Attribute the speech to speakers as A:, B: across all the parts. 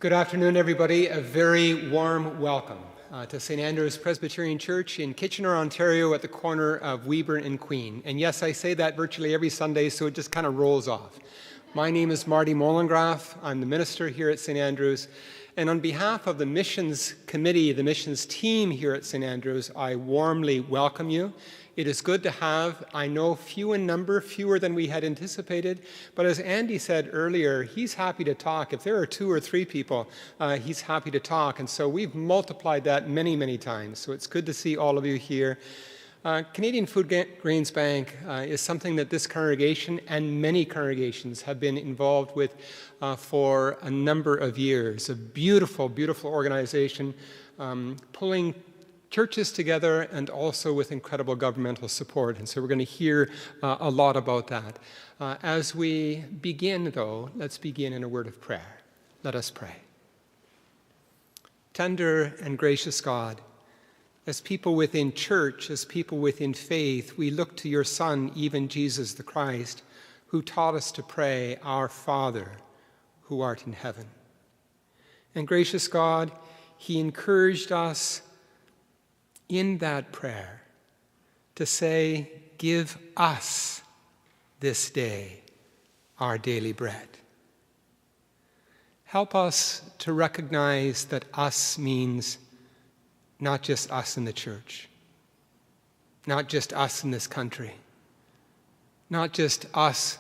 A: Good afternoon, everybody. A very warm welcome to St. Andrew's Presbyterian Church in Kitchener, Ontario, at the corner of Weyburn and Queen. And yes, I say that virtually every Sunday, so it just kind of rolls off. My name is Marty Molengraaf. I'm the minister here at St. Andrew's. And on behalf of the missions committee, the missions team here at St. Andrew's, I warmly welcome you. It is good to have, I know, few in number, fewer than we had anticipated, but as Andy said earlier, he's happy to talk. If there are 2 or 3 people, he's happy to talk, and so we've multiplied that many, many times. So it's good to see all of you here. Canadian Food Grains Bank is something that this congregation and many congregations have been involved with for a number of years. A beautiful, beautiful organization pulling churches together and also with incredible governmental support. And so we're going to hear a lot about that. As we begin, though, let's begin in a word of prayer. Let us pray. Tender and gracious God, as people within church, as people within faith, we look to your Son, even Jesus the Christ, who taught us to pray, Our Father, who art in heaven. And gracious God, he encouraged us in that prayer to say, give us this day our daily bread. Help us to recognize that us means not just us in the church, not just us in this country, not just us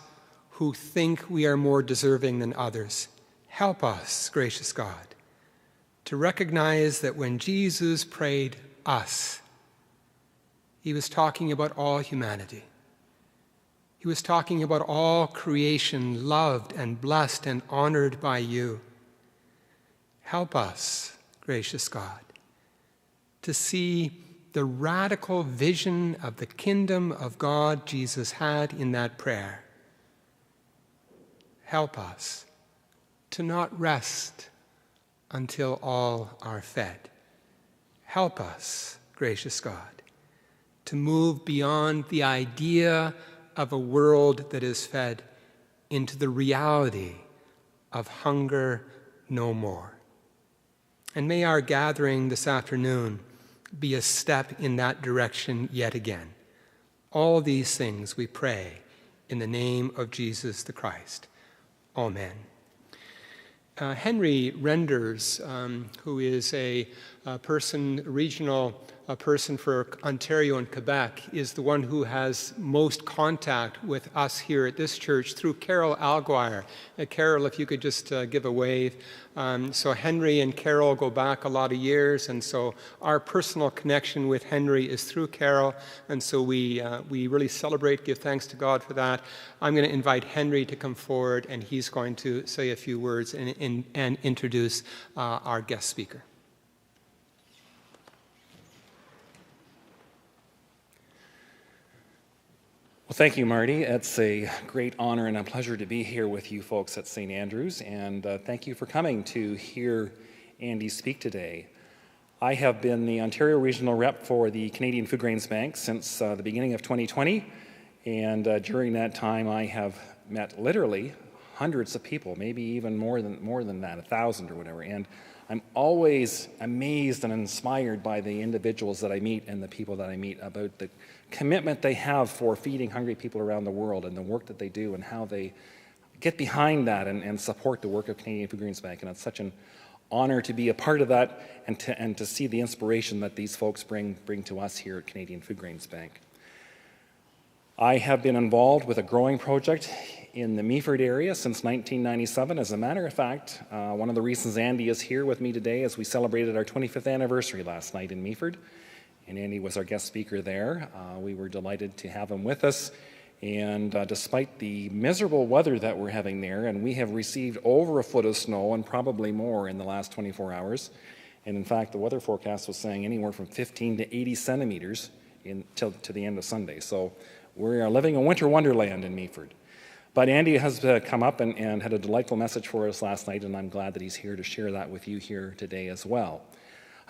A: who think we are more deserving than others. Help us, gracious God, to recognize that when Jesus prayed us, he was talking about all humanity. He was talking about all creation loved and blessed and honored by you. Help us, gracious God, to see the radical vision of the kingdom of God Jesus had in that prayer. Help us to not rest until all are fed. Help us, gracious God, to move beyond the idea of a world that is fed into the reality of hunger no more. And may our gathering this afternoon be a step in that direction yet again. All these things we pray in the name of Jesus the Christ. Amen. Henry Renders, who is a regional person for Ontario and Quebec, is the one who has most contact with us here at this church through Carol Alguire. Carol, if you could just give a wave. So Henry and Carol go back a lot of years, and so our personal connection with Henry is through Carol, and so we really celebrate, give thanks to God for that. I'm going to invite Henry to come forward, and he's going to say a few words and introduce our guest speaker.
B: Well, thank you, Marty. It's a great honor and a pleasure to be here with you folks at St. Andrew's, and thank you for coming to hear Andy speak today. I have been the Ontario Regional Rep for the Canadian Food Grains Bank since the beginning of 2020, and during that time I have met literally hundreds of people, maybe even more than that, 1,000 or whatever, and I'm always amazed and inspired by the individuals that I meet and the people that I meet about the commitment they have for feeding hungry people around the world and the work that they do and how they get behind that and support the work of Canadian Food Grains Bank. And it's such an honor to be a part of that and to see the inspiration that these folks bring to us here at Canadian Food Grains Bank. I have been involved with a growing project in the Meaford area since 1997. As a matter of fact, one of the reasons Andy is here with me today is we celebrated our 25th anniversary last night in Meaford, and Andy was our guest speaker there. We were delighted to have him with us, and despite the miserable weather that we're having there, and we have received over a foot of snow and probably more in the last 24 hours, and in fact the weather forecast was saying anywhere from 15 to 80 centimeters to the end of Sunday. So we are living in winter wonderland in Meaford. But Andy has come up and had a delightful message for us last night, and I'm glad that he's here to share that with you here today as well.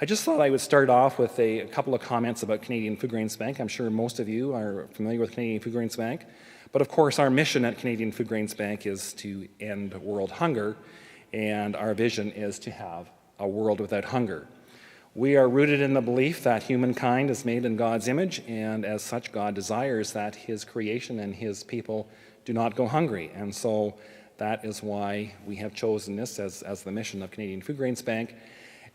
B: I just thought I would start off with a couple of comments about Canadian Food Grains Bank. I'm sure most of you are familiar with Canadian Food Grains Bank, but of course our mission at Canadian Food Grains Bank is to end world hunger, and our vision is to have a world without hunger. We are rooted in the belief that humankind is made in God's image, and as such, God desires that his creation and his people do not go hungry. And so that is why we have chosen this as the mission of Canadian Food Grains Bank.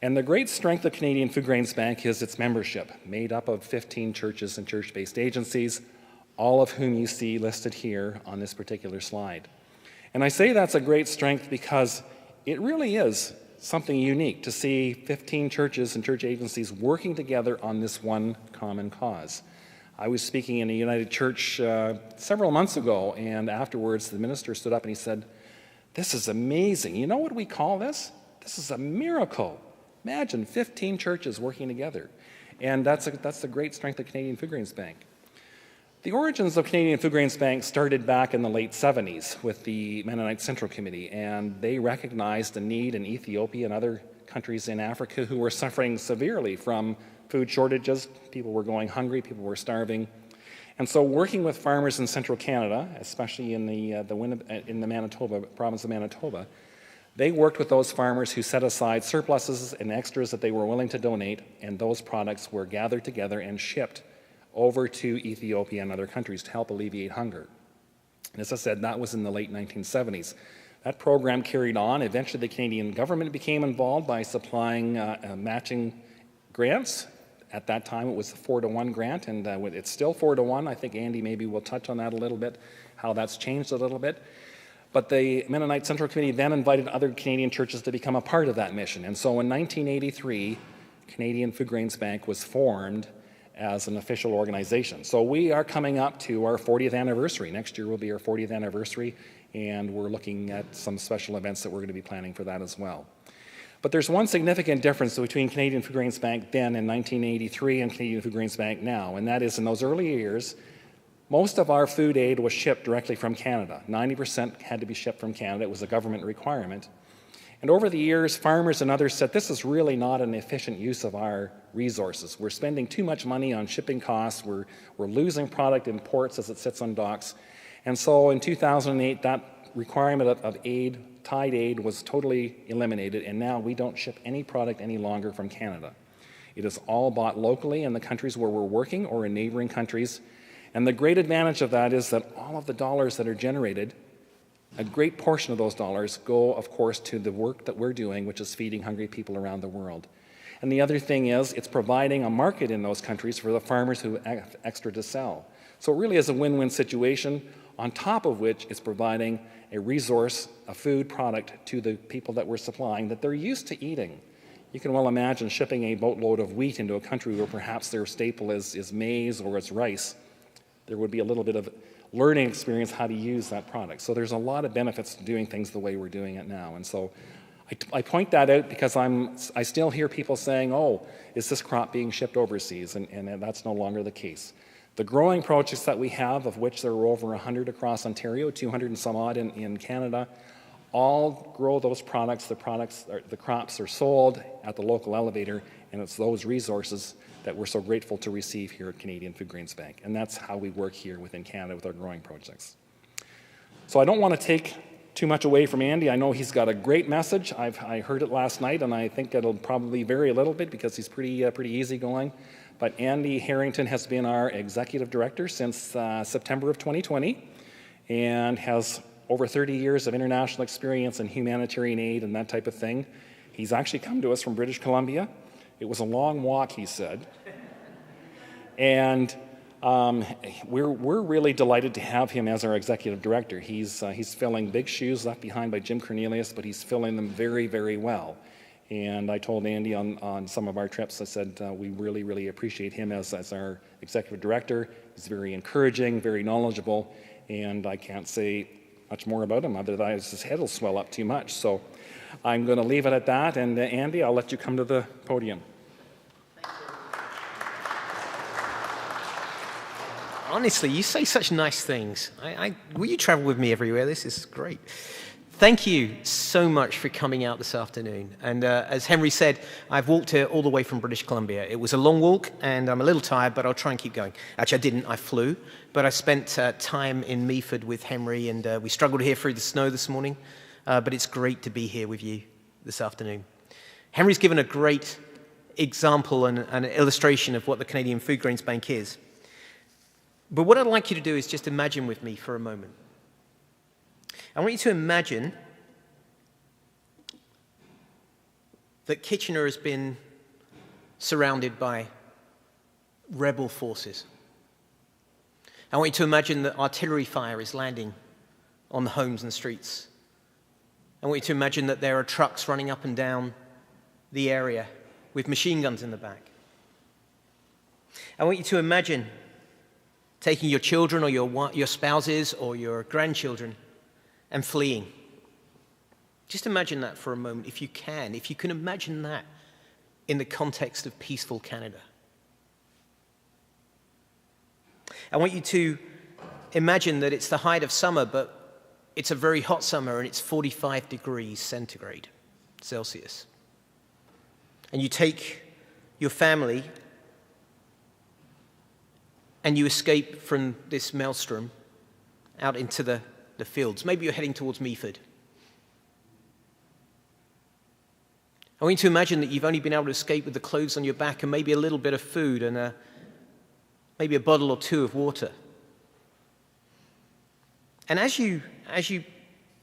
B: And the great strength of Canadian Food Grains Bank is its membership, made up of 15 churches and church-based agencies, all of whom you see listed here on this particular slide. And I say that's a great strength because it really is something unique to see 15 churches and church agencies working together on this one common cause. I was speaking in a United Church several months ago, and afterwards the minister stood up and he said, "This is amazing. You know what we call this? This is a miracle. Imagine 15 churches working together." And that's the great strength of Canadian Food Grains Bank. The origins of Canadian Food Grains Bank started back in the late 70s with the Mennonite Central Committee, and they recognized a need in Ethiopia and other countries in Africa who were suffering severely from food shortages. People were going hungry, people were starving. And so working with farmers in central Canada, especially in the Manitoba, province of Manitoba, they worked with those farmers who set aside surpluses and extras that they were willing to donate, and those products were gathered together and shipped over to Ethiopia and other countries to help alleviate hunger. And as I said, that was in the late 1970s. That program carried on. Eventually, the Canadian government became involved by supplying matching grants. At that time, it was a 4-to-1 grant, and it's still 4-to-1. I think Andy maybe will touch on that a little bit, how that's changed a little bit. But the Mennonite Central Committee then invited other Canadian churches to become a part of that mission. And so in 1983, Canadian Food Grains Bank was formed as an official organization. So we are coming up to our 40th anniversary. Next year will be our 40th anniversary, and we're looking at some special events that we're going to be planning for that as well. But there's one significant difference between Canadian Food Grains Bank then in 1983 and Canadian Food Grains Bank now, and that is in those early years, most of our food aid was shipped directly from Canada. 90% had to be shipped from Canada. It was a government requirement. And over the years, farmers and others said, this is really not an efficient use of our resources. We're spending too much money on shipping costs. We're losing product in ports as it sits on docks. And so in 2008, that requirement of aid, tide aid, was totally eliminated, and now we don't ship any product any longer from Canada. It is all bought locally in the countries where we're working or in neighboring countries. And the great advantage of that is that all of the dollars that are generated, a great portion of those dollars go, of course, to the work that we're doing, which is feeding hungry people around the world. And the other thing is, it's providing a market in those countries for the farmers who have extra to sell. So it really is a win-win situation, on top of which it's providing a resource, a food product to the people that we're supplying that they're used to eating. You can well imagine shipping a boatload of wheat into a country where perhaps their staple is maize or it's rice. There would be a little bit of learning experience how to use that product. So there's a lot of benefits to doing things the way we're doing it now. And so I point that out because I still hear people saying, oh, is this crop being shipped overseas? And that's no longer the case. The growing projects that we have, of which there are over 100 across Ontario, 200 and some odd in Canada, all grow those products. The crops are sold at the local elevator, and it's those resources that we're so grateful to receive here at Canadian Food Grains Bank. And that's how we work here within Canada with our growing projects. So I don't want to take too much away from Andy. I know he's got a great message. I heard it last night, and I think it'll probably vary a little bit because he's pretty easygoing. But Andy Harrington has been our executive director since September of 2020 and has over 30 years of international experience in humanitarian aid and that type of thing. He's actually come to us from British Columbia. It was a long walk, he said. And we're really delighted to have him as our executive director. He's filling big shoes left behind by Jim Cornelius, but he's filling them very, very well. And I told Andy on some of our trips, I said, we really, really appreciate him as our executive director. He's very encouraging, very knowledgeable, and I can't say much more about him other than his head will swell up too much. So I'm going to leave it at that, and Andy, I'll let you come to the podium.
C: Honestly, you say such nice things. Will you travel with me everywhere? This is great. Thank you so much for coming out this afternoon. And as Henry said, I've walked here all the way from British Columbia. It was a long walk, and I'm a little tired, but I'll try and keep going. Actually, I didn't. I flew. But I spent time in Meaford with Henry, and we struggled here through the snow this morning. but it's great to be here with you this afternoon. Henry's given a great example and an illustration of what the Canadian Food Grains Bank is. But what I'd like you to do is just imagine with me for a moment. I want you to imagine that Kitchener has been surrounded by rebel forces. I want you to imagine that artillery fire is landing on the homes and streets. I want you to imagine that there are trucks running up and down the area with machine guns in the back. I want you to imagine taking your children or your spouses or your grandchildren and fleeing. Just imagine that for a moment, if you can imagine that in the context of peaceful Canada. I want you to imagine that it's the height of summer, but it's a very hot summer and it's 45 degrees centigrade, Celsius. And you take your family and you escape from this maelstrom out into the fields. Maybe you're heading towards Meaford. I want you to imagine that you've only been able to escape with the clothes on your back and maybe a little bit of food and maybe a bottle or two of water. And as you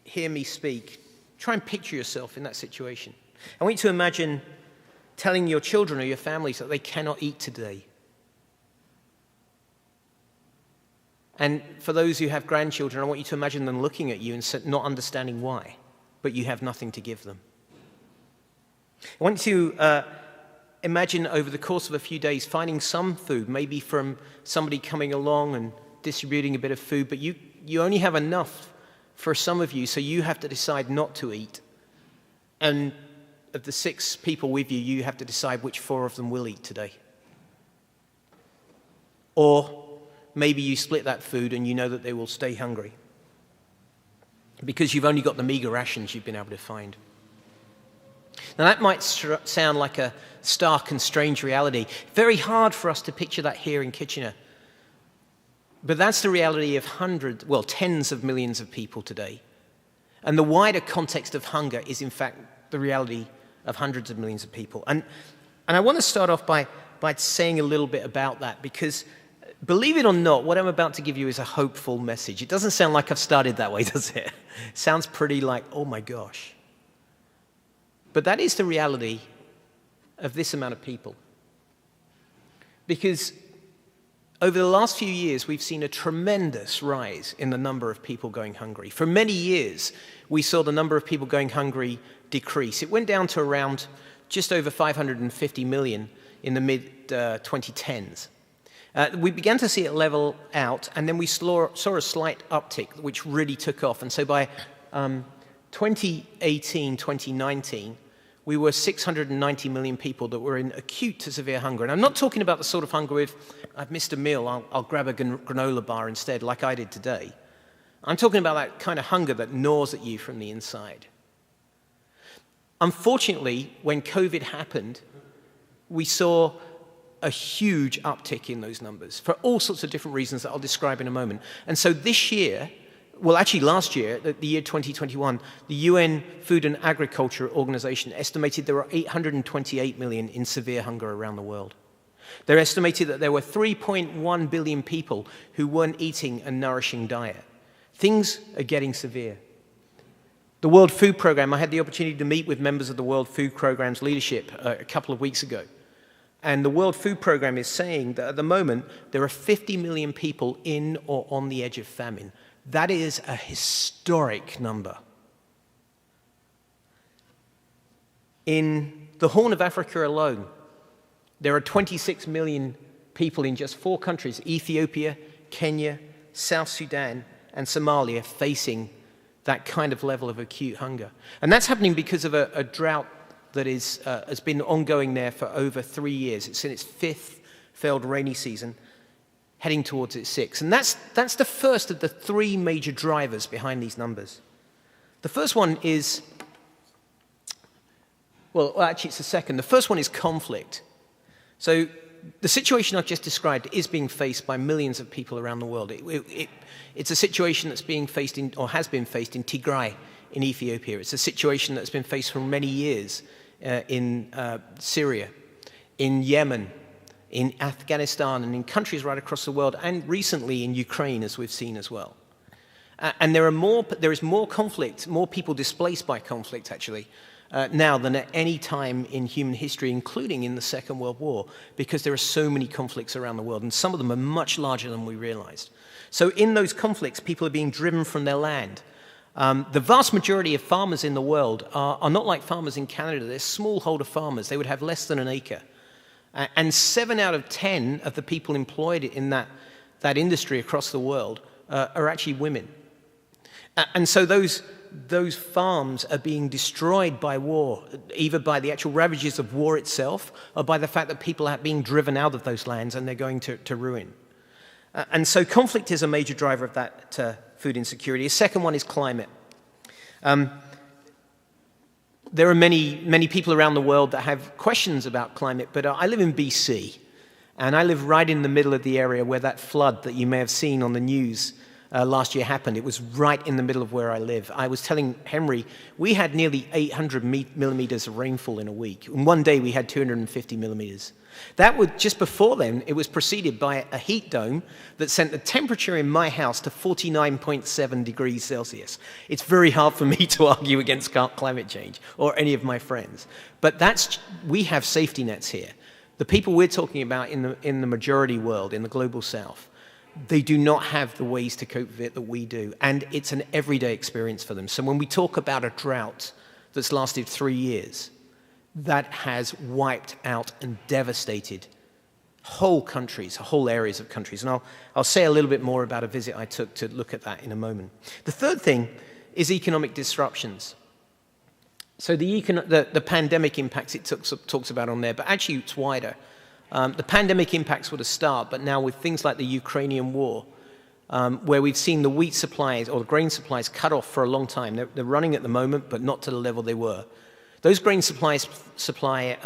C: hear me speak, try and picture yourself in that situation. I want you to imagine telling your children or your families that they cannot eat today. And for those who have grandchildren, I want you to imagine them looking at you and not understanding why, but you have nothing to give them. I want you to imagine over the course of a few days finding some food, maybe from somebody coming along and distributing a bit of food, but you only have enough for some of you, so you have to decide not to eat. And of the 6 people with you, you have to decide which 4 of them will eat today. Or maybe you split that food and you know that they will stay hungry because you've only got the meager rations you've been able to find. Now that might sound like a stark and strange reality. Very hard for us to picture that here in Kitchener. But that's the reality of tens of millions of people today. And the wider context of hunger is in fact the reality of hundreds of millions of people. And I want to start off by saying a little bit about that, because believe it or not, what I'm about to give you is a hopeful message. It doesn't sound like I've started that way, does it? It sounds pretty like, oh my gosh. But that is the reality of this amount of people. Because over the last few years, we've seen a tremendous rise in the number of people going hungry. For many years, we saw the number of people going hungry decrease. It went down to around just over 550 million in the mid-2010s. We began to see it level out, and then we saw a slight uptick, which really took off. And so by 2018, 2019, we were 690 million people that were in acute to severe hunger. And I'm not talking about the sort of hunger with, I've missed a meal, I'll grab a granola bar instead, like I did today. I'm talking about that kind of hunger that gnaws at you from the inside. Unfortunately, when COVID happened, we saw a huge uptick in those numbers for all sorts of different reasons that I'll describe in a moment. And so this year, well, actually last year, the year 2021, the UN Food and Agriculture Organization estimated there were 828 million in severe hunger around the world. They're estimated that there were 3.1 billion people who weren't eating a nourishing diet. Things are getting severe. The World Food Programme, I had the opportunity to meet with members of the World Food Programme's leadership a couple of weeks ago. And the World Food Programme is saying that at the moment, there are 50 million people in or on the edge of famine. That is a historic number. In the Horn of Africa alone, there are 26 million people in just 4 countries, Ethiopia, Kenya, South Sudan, and Somalia, facing that kind of level of acute hunger. And that's happening because of a drought that has been ongoing there for over 3 years. It's in its 5th failed rainy season, heading towards its 6th. And that's the first of the 3 major drivers behind these numbers. The first one is, well, actually it's the second. The first one is conflict. So the situation I've just described is being faced by millions of people around the world. It's a situation that's being faced or has been faced in Tigray in Ethiopia. It's a situation that's been faced for many years in Syria, in Yemen, in Afghanistan, and in countries right across the world, and recently in Ukraine, as we've seen as well. And there is more conflict, more people displaced by conflict, actually, now than at any time in human history, including in the Second World War, because there are so many conflicts around the world, and some of them are much larger than we realized. So in those conflicts, people are being driven from their land. The vast majority of farmers in the world are not like farmers in Canada. They're smallholder farmers. They would have less than an acre. And 7 out of 10 of the people employed in that industry across the world are actually women. And so those farms are being destroyed by war, either by the actual ravages of war itself or by the fact that people are being driven out of those lands and they're going to ruin. And so conflict is a major driver of that food insecurity. A second one is climate. There are many people around the world that have questions about climate, but I live in BC, and I live right in the middle of the area where that flood that you may have seen on the news last year happened. It was right in the middle of where I live. I was telling Henry, we had nearly 800 millimeters of rainfall in a week. In one day, we had 250 millimeters. That was just before then, it was preceded by a heat dome that sent the temperature in my house to 49.7 degrees Celsius. It's very hard for me to argue against climate change or any of my friends. But we have safety nets here. The people we're talking about in the majority world, in the global south, they do not have the ways to cope with it that we do. And it's an everyday experience for them. So when we talk about a drought that's lasted 3 years, that has wiped out and devastated whole countries, whole areas of countries. And I'll say a little bit more about a visit I took to look at that in a moment. The third thing is economic disruptions. So the pandemic impacts it talks about on there, but actually it's wider. The pandemic impacts were the start, but now with things like the Ukrainian war, where we've seen the wheat supplies or the grain supplies cut off for a long time. They're running at the moment, but not to the level they were. Those grain supplies supply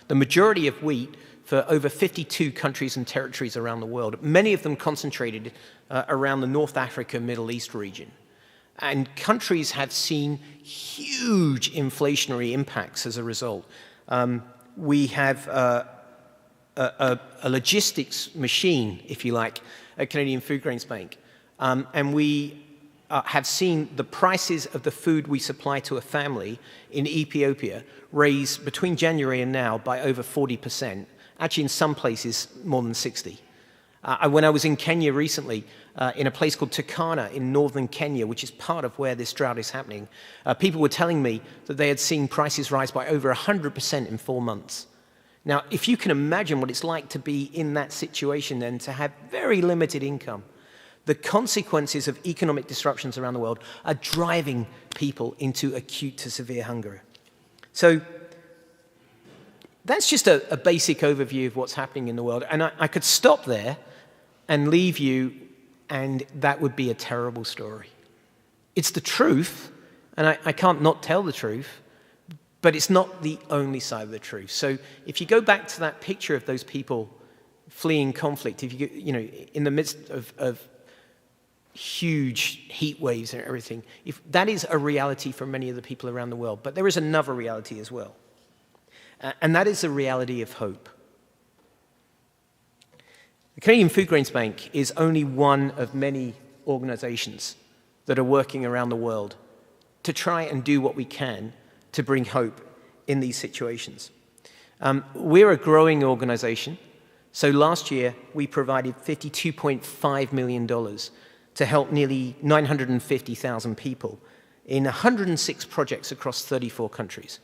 C: the majority of wheat for over 52 countries and territories around the world, many of them concentrated around the North Africa, Middle East region. And countries have seen huge inflationary impacts as a result. We have a logistics machine, if you like, at Canadian Food Grains Bank. And we have seen the prices of the food we supply to a family in Ethiopia raise between January and now by over 40%. Actually, in some places, more than 60%. When I was in Kenya recently, in a place called Turkana in northern Kenya, which is part of where this drought is happening, people were telling me that they had seen prices rise by over 100% in 4 months. Now, if you can imagine what it's like to be in that situation then, to have very limited income, the consequences of economic disruptions around the world are driving people into acute to severe hunger. So that's just a basic overview of what's happening in the world. And I could stop there and leave you, and that would be a terrible story. It's the truth, and I can't not tell the truth, but it's not the only side of the truth. So if you go back to that picture of those people fleeing conflict, if you know, in the midst of huge heat waves and everything, if that is a reality for many of the people around the world. But there is another reality as well, and that is the reality of hope. The Canadian Food Grains Bank is only one of many organizations that are working around the world to try and do what we can to bring hope in these situations. We're a growing organization. So last year, we provided $52.5 million to help nearly 950,000 people in 106 projects across 34 countries.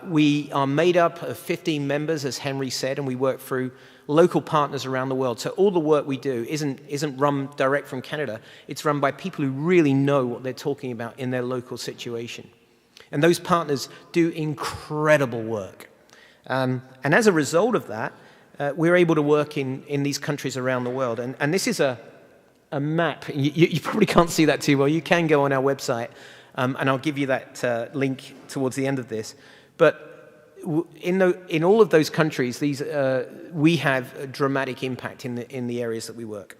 C: We are made up of 15 members, as Henry said, and we work through local partners around the world. So all the work we do isn't run direct from Canada. It's run by people who really know what they're talking about in their local situation. And those partners do incredible work. And as a result of that, we're able to work in these countries around the world. And this is a map. You probably can't see that too well. You can go on our website, and I'll give you that link towards the end of this. But in all of those countries, we have a dramatic impact in the areas that we work.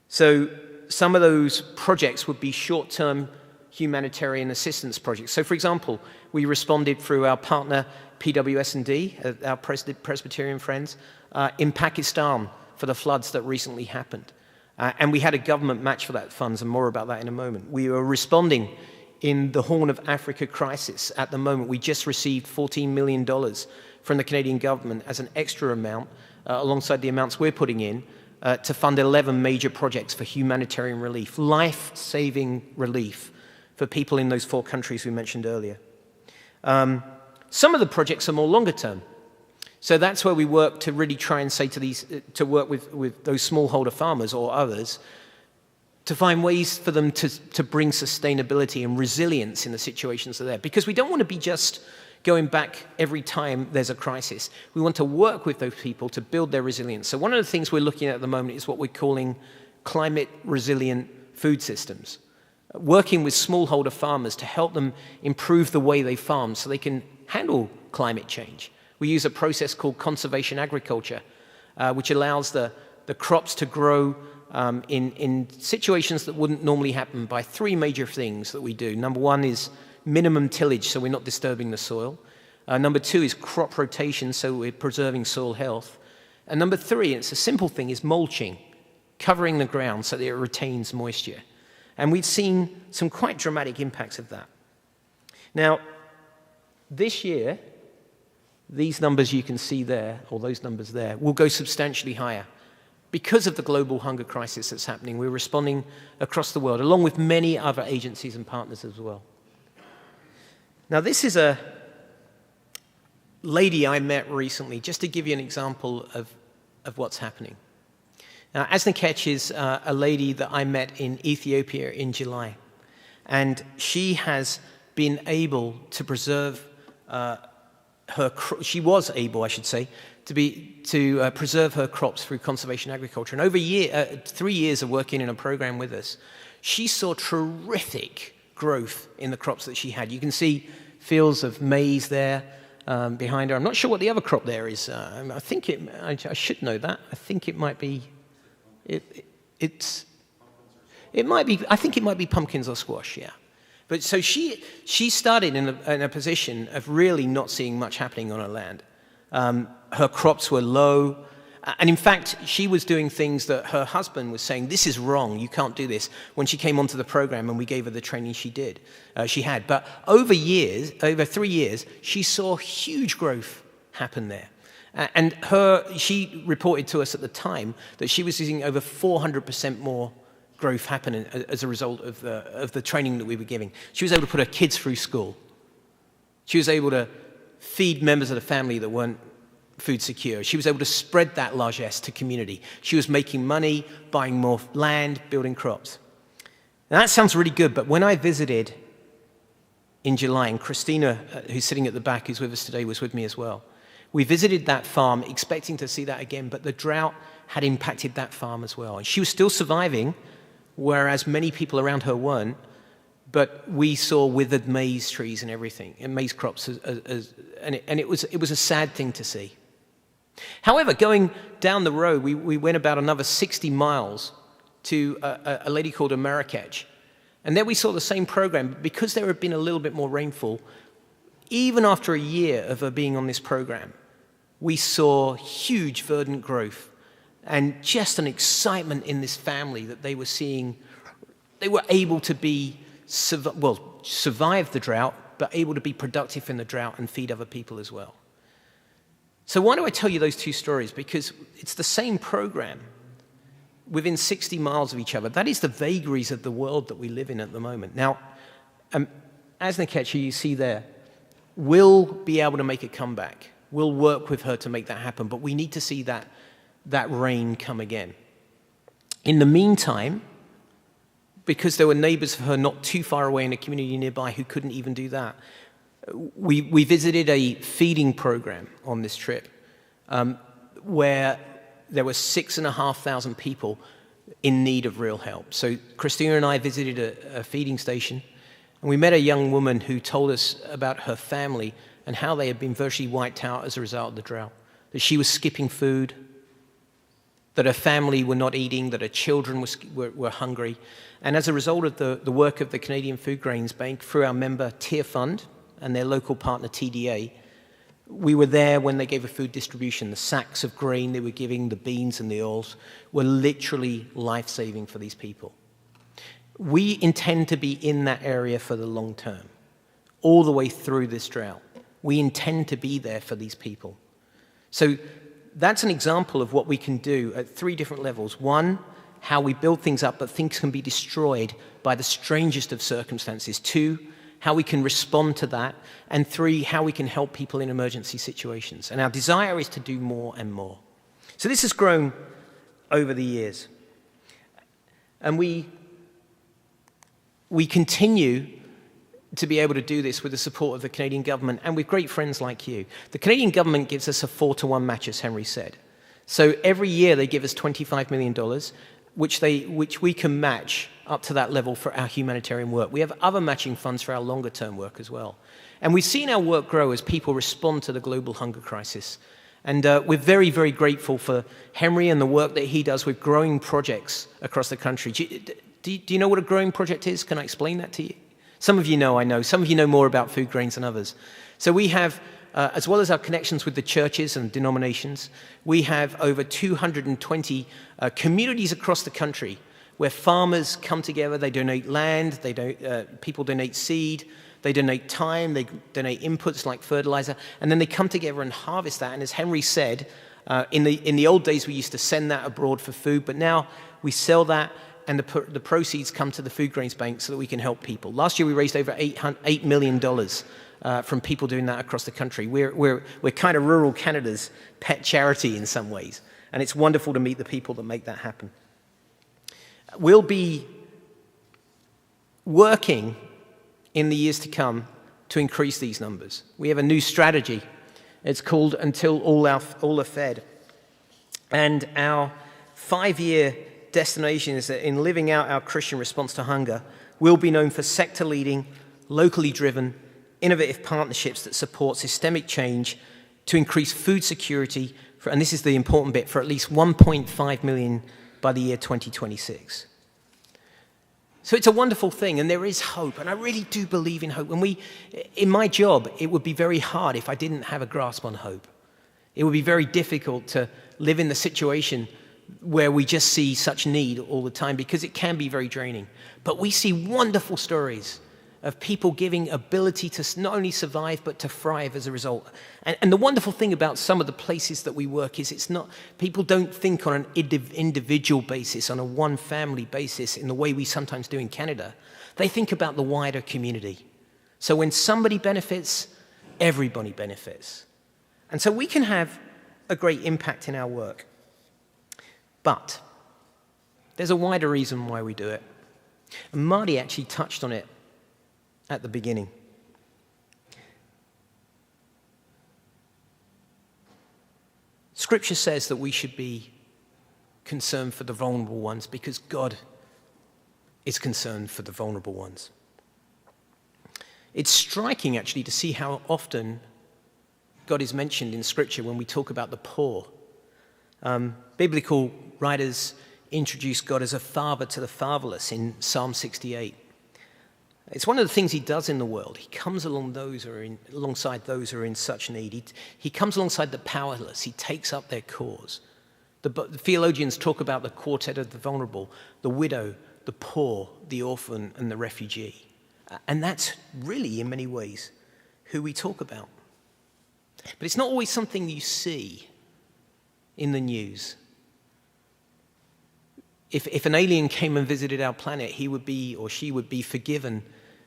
C: So some of those projects would be short-term humanitarian assistance projects. So, for example, we responded through our partner PWS&D, our Presbyterian friends, in Pakistan for the floods that recently happened. And we had a government match for that funds, and more about that in a moment. We were responding in the Horn of Africa crisis at the moment. We just received $14 million from the Canadian government as an extra amount, alongside the amounts we're putting in, to fund 11 major projects for humanitarian relief, life-saving relief for people in those 4 countries we mentioned earlier. Some of the projects are more longer term. So that's where we work to really try and say to work with those smallholder farmers or others to find ways for them to bring sustainability and resilience in the situations that are there. Because we don't want to be just going back every time there's a crisis. We want to work with those people to build their resilience. So one of the things we're looking at the moment is what we're calling climate resilient food systems. Working with smallholder farmers to help them improve the way they farm so they can handle climate change. We use a process called conservation agriculture, which allows the crops to grow in situations that wouldn't normally happen by 3 major things that we do. Number 1 is minimum tillage, so we're not disturbing the soil. Number 2 is crop rotation, so we're preserving soil health. And number 3, and it's a simple thing, is mulching, covering the ground so that it retains moisture. And we've seen some quite dramatic impacts of that. Now, this year, these numbers you can see there, or those numbers there, will go substantially higher. Because of the global hunger crisis that's happening, we're responding across the world, along with many other agencies and partners as well. Now, this is a lady I met recently, just to give you an example of what's happening. Now, Asnikech is a lady that I met in Ethiopia in July. And she has been able to preserve she was able, I should say, to preserve her crops through conservation agriculture. And over 3 years of working in a program with us, she saw terrific growth in the crops that she had. You can see fields of maize there behind her. I'm not sure what the other crop there is. I think I should know that. I think it might be. It might be. I think it might be pumpkins or squash. Yeah. But so she started in a position of really not seeing much happening on her land. Her crops were low. And in fact, she was doing things that her husband was saying, this is wrong, you can't do this, when she came onto the program and we gave her the training she had. But over 3 years, she saw huge growth happen there. And she reported to us at the time that she was seeing over 400% more growth happening as a result of the training that we were giving. She was able to put her kids through school. She was able to feed members of the family that weren't food secure. She was able to spread that largesse to community. She was making money, buying more land, building crops. Now that sounds really good, but when I visited in July, and Christina, who's sitting at the back, who's with us today, was with me as well, we visited that farm expecting to see that again, but the drought had impacted that farm as well. And she was still surviving, whereas many people around her weren't, but we saw withered maize trees and everything, and maize crops, and it was a sad thing to see. However, going down the road, we went about another 60 miles to a lady called Marrakech. And there we saw the same program, but because there had been a little bit more rainfall, even after a year of her being on this program, we saw huge verdant growth and just an excitement in this family that they were seeing. They were able to survive the drought, but able to be productive in the drought and feed other people as well. So why do I tell you those two stories? Because it's the same program within 60 miles of each other. That is the vagaries of the world that we live in at the moment. Now, Asnikech, who you see there, will be able to make a comeback. We'll work with her to make that happen, but we need to see that rain come again. In the meantime, because there were neighbors of her not too far away in a community nearby who couldn't even do that, we visited a feeding program on this trip where there were 6,500 people in need of real help. So Christina and I visited a feeding station, and we met a young woman who told us about her family and how they had been virtually wiped out as a result of the drought, that she was skipping food, that her family were not eating, that her children were hungry. And as a result of the work of the Canadian Food Grains Bank through our member Tier Fund and their local partner TDA, we were there when they gave a food distribution. The sacks of grain they were giving, the beans and the oils, were literally life-saving for these people. We intend to be in that area for the long term, all the way through this drought. We intend to be there for these people. So that's an example of what we can do at 3 different levels. 1, how we build things up, but things can be destroyed by the strangest of circumstances. 2, how we can respond to that. And 3, how we can help people in emergency situations. And our desire is to do more and more. So this has grown over the years. And we continue to be able to do this with the support of the Canadian government and with great friends like you. The Canadian government gives us a 4-to-1 match, as Henry said. So every year they give us $25 million, which we can match up to that level for our humanitarian work. We have other matching funds for our longer-term work as well. And we've seen our work grow as people respond to the global hunger crisis. And we're very, very grateful for Henry and the work that he does with growing projects across the country. Do you know what a growing project is? Can I explain that to you? Some of you know, I know. Some of you know more about food grains than others. So we have, as well as our connections with the churches and denominations, we have over 220 communities across the country where farmers come together, they donate land, people donate seed, they donate time, they donate inputs like fertilizer, and then they come together and harvest that. And as Henry said, in the old days we used to send that abroad for food, but now we sell that, and the proceeds come to the Food Grains Bank so that we can help people. Last year we raised over $8 million from people doing that across the country. We're kind of rural Canada's pet charity in some ways, and it's wonderful to meet the people that make that happen. We'll be working in the years to come to increase these numbers. We have a new strategy. It's called Until All Are Fed. And our 5-year destination is that in living out our Christian response to hunger, we'll be known for sector-leading, locally driven, innovative partnerships that support systemic change to increase food security, and this is the important bit, for at least 1.5 million by the year 2026. So it's a wonderful thing, and there is hope, and I really do believe in hope. In my job, it would be very hard if I didn't have a grasp on hope. It would be very difficult to live in the situation where we just see such need all the time, because it can be very draining. But we see wonderful stories of people giving ability to not only survive, but to thrive as a result. And the wonderful thing about some of the places that we work is people don't think on an individual basis, on a one-family basis in the way we sometimes do in Canada. They think about the wider community. So when somebody benefits, everybody benefits. And so we can have a great impact in our work. But there's a wider reason why we do it. And Marty actually touched on it at the beginning. Scripture says that we should be concerned for the vulnerable ones because God is concerned for the vulnerable ones. It's striking, actually, to see how often God is mentioned in Scripture when we talk about the poor. Biblical writers introduce God as a father to the fatherless in Psalm 68. It's one of the things he does in the world. He comes alongside those who are in such need. He comes alongside the powerless. He takes up their cause. The theologians talk about the quartet of the vulnerable, the widow, the poor, the orphan, and the refugee. And that's really, in many ways, who we talk about. But it's not always something you see in the news. If an alien came and visited our planet, he would be, or she would be, forgiven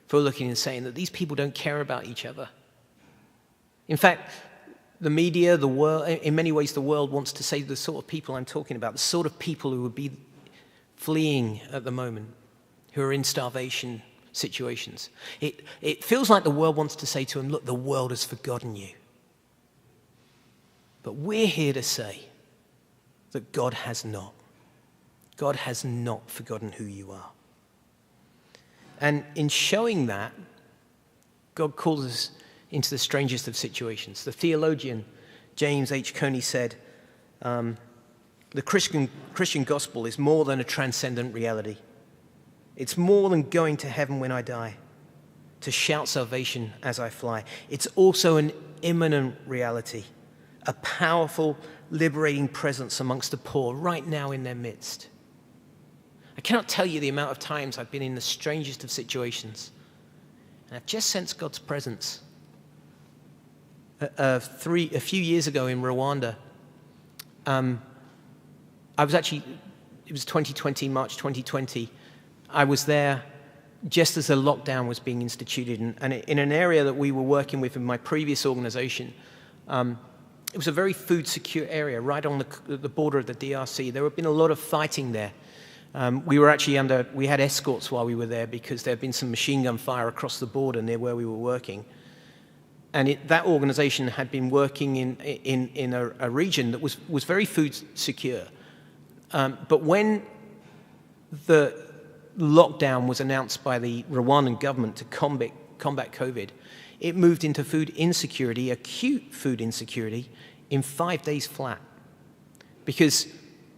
C: for looking and saying that these people don't care about each other. In fact, the media, the world, in many ways the world wants to say the sort of people I'm talking about, the sort of people who would be fleeing at the moment, who are in starvation situations. It feels like the world wants to say to them, look, the world has forgotten you. But we're here to say that God has not. God has not forgotten who you are. And in showing that, God calls us into the strangest of situations. The theologian James H. Coney said, The Christian gospel is more than a transcendent reality. It's more than going to heaven when I die, to shout salvation as I fly. It's also an imminent reality, a powerful, liberating presence amongst the poor right now in their midst. I cannot tell you the amount of times I've been in the strangest of situations, and I've just sensed God's presence. A few years ago in Rwanda, it was 2020, March 2020. I was there just as the lockdown was being instituted, and in an area that we were working with in my previous organization. It was a very food-secure area, right on the border of the DRC. There had been a lot of fighting there. We had escorts while we were there because there had been some machine gun fire across the border near where we were working. And that organization had been working in a region that was very food secure. But when the lockdown was announced by the Rwandan government to combat COVID, it moved into food insecurity, acute food insecurity, in 5 days flat. Because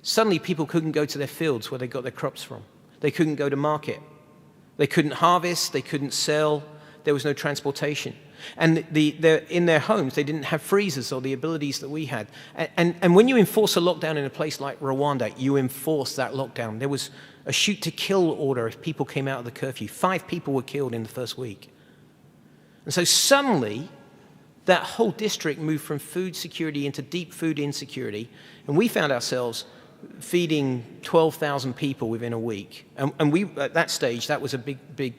C: suddenly people couldn't go to their fields where they got their crops from. They couldn't go to market. They couldn't harvest, they couldn't sell, there was no transportation. And in their homes, they didn't have freezers or the abilities that we had. And when you enforce a lockdown in a place like Rwanda, you enforce that lockdown. There was a shoot-to-kill order if people came out of the curfew. 5 people were killed in the first week. And so suddenly, that whole district moved from food security into deep food insecurity, and we found ourselves feeding 12,000 people within a week. And we, at that stage, that was a big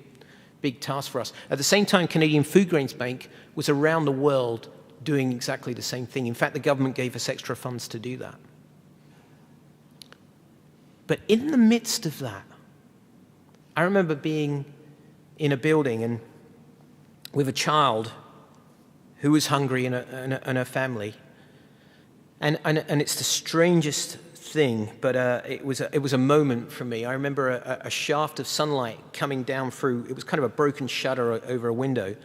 C: task for us. At the same time, Canadian Food Grains Bank was around the world doing exactly the same thing. In fact, the government gave us extra funds to do that. But in the midst of that, I remember being in a building and with a child who was hungry and her family. And it's the strangest thing, but it was a moment for me. I remember a shaft of sunlight coming down through, it was kind of a broken shutter over a window,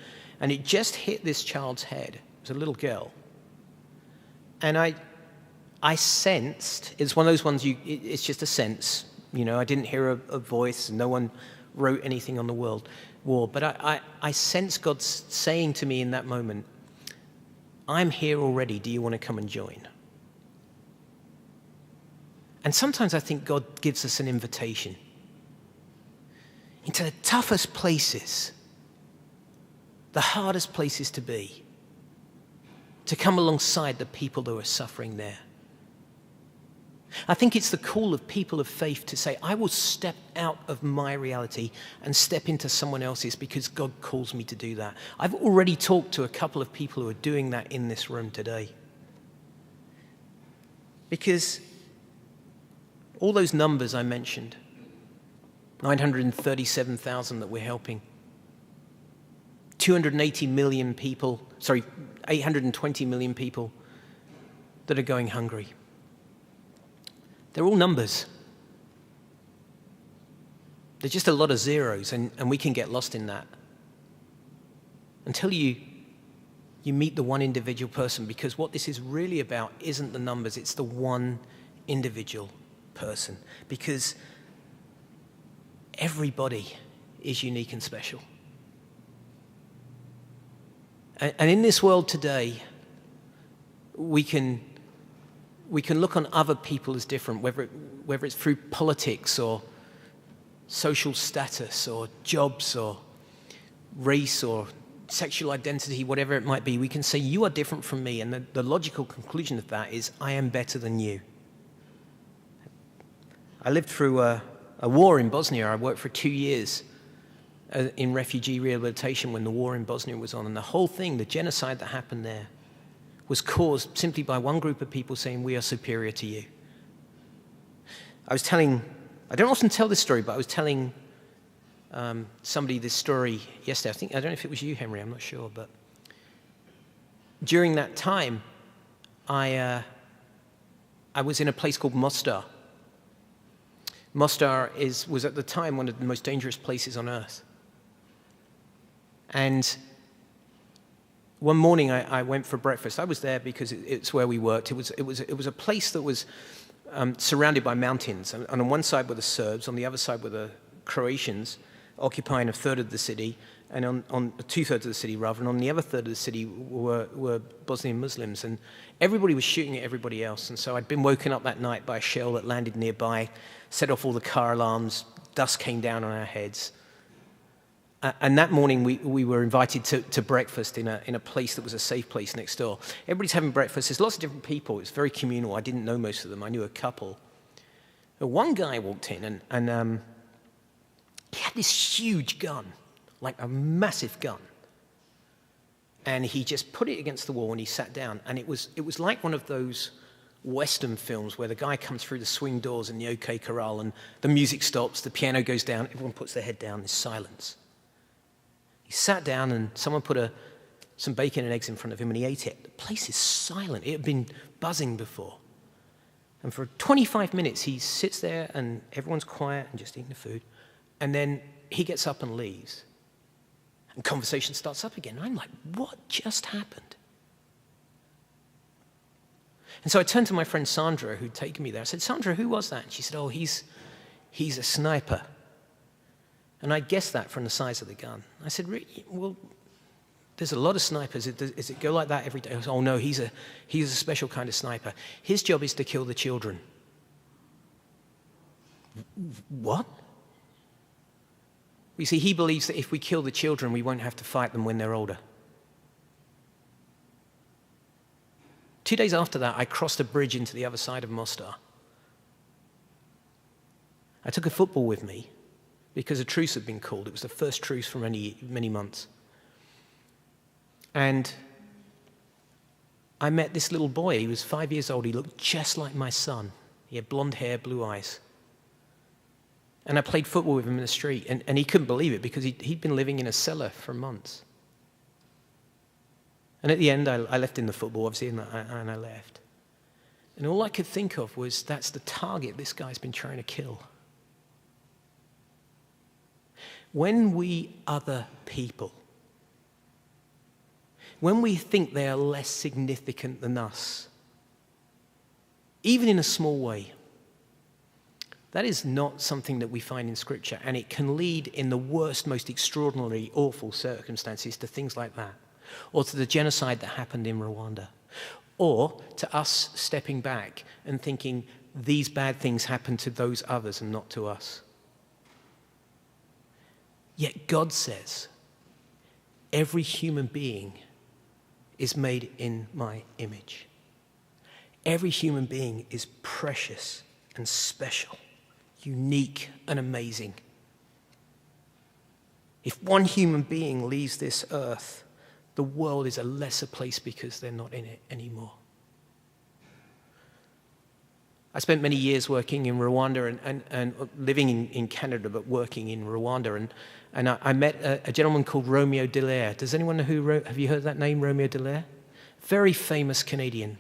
C: and it just hit this child's head. It was a little girl. And I sensed, it's one of those ones, it's just a sense, you know, I didn't hear a voice, no one wrote anything on the wall, but I sensed God saying to me in that moment, I'm here already, do you want to come and join? And sometimes I think God gives us an invitation into the toughest places, the hardest places to be, to come alongside the people who are suffering there. I think it's the call of people of faith to say, I will step out of my reality and step into someone else's because God calls me to do that. I've already talked to a couple of people who are doing that in this room today. Because all those numbers I mentioned, 937,000 that we're helping, 820 million people that are going hungry. They're all numbers. They're just a lot of zeros, and we can get lost in that. Until you meet the one individual person, because what this is really about isn't the numbers, it's the one individual person. Because everybody is unique and special. And in this world today, we can look on other people as different, whether it's through politics or social status or jobs or race or sexual identity, whatever it might be. We can say, you are different from me. And the logical conclusion of that is, I am better than you. I lived through a war in Bosnia. I worked for 2 years in refugee rehabilitation when the war in Bosnia was on. And the whole thing, the genocide that happened there, was caused simply by one group of people saying, we are superior to you. I don't often tell this story, but I was telling somebody this story yesterday. I don't know if it was you, Henry, I'm not sure, but during that time, I was in a place called Mostar. Mostar was at the time one of the most dangerous places on earth. And one morning I went for breakfast. I was there because it's where we worked. It was a place that was surrounded by mountains. And on one side were the Serbs, on the other side were the Croatians, occupying a third of the city, and on 2/3 of the city, rather, and on the other third of the city were Bosnian Muslims. And everybody was shooting at everybody else. And so I'd been woken up that night by a shell that landed nearby, set off all the car alarms, dust came down on our heads. And that morning, we were invited to breakfast in a place that was a safe place next door. Everybody's having breakfast. There's lots of different people. It's very communal. I didn't know most of them. I knew a couple. But one guy walked in, and he had this huge gun, like a massive gun. And he just put it against the wall, and he sat down. And it was like one of those Western films where the guy comes through the swing doors in the OK Corral, and the music stops, the piano goes down, everyone puts their head down, there's silence. He sat down and someone put some bacon and eggs in front of him and he ate it. The place is silent. It had been buzzing before. And for 25 minutes he sits there and everyone's quiet and just eating the food. And then he gets up and leaves. And conversation starts up again. And I'm like, what just happened? And so I turned to my friend Sandra, who'd taken me there. I said, Sandra, who was that? And she said, oh, he's a sniper. And I guessed that from the size of the gun. I said, really? Well, there's a lot of snipers. Does it go like that every day? I said, oh, no, he's a special kind of sniper. His job is to kill the children. What? You see, he believes that if we kill the children, we won't have to fight them when they're older. 2 days after that, I crossed a bridge into the other side of Mostar. I took a football with me, because a truce had been called. It was the first truce for many months. And I met this little boy. He was 5 years old. He looked just like my son. He had blonde hair, blue eyes. And I played football with him in the street. And he couldn't believe it because he'd been living in a cellar for months. And at the end, I left in the football, obviously, and I left. And all I could think of was, that's the target this guy's been trying to kill. When we other people, when we think they are less significant than us, even in a small way, that is not something that we find in Scripture, and it can lead in the worst, most extraordinary, awful circumstances to things like that, or to the genocide that happened in Rwanda, or to us stepping back and thinking these bad things happen to those others and not to us. Yet God says, every human being is made in my image. Every human being is precious and special, unique and amazing. If one human being leaves this earth, the world is a lesser place because they're not in it anymore. I spent many years working in Rwanda and living in Canada, but working in Rwanda. And I met a gentleman called Romeo Dallaire. Does anyone know have you heard that name, Romeo Dallaire? Very famous Canadian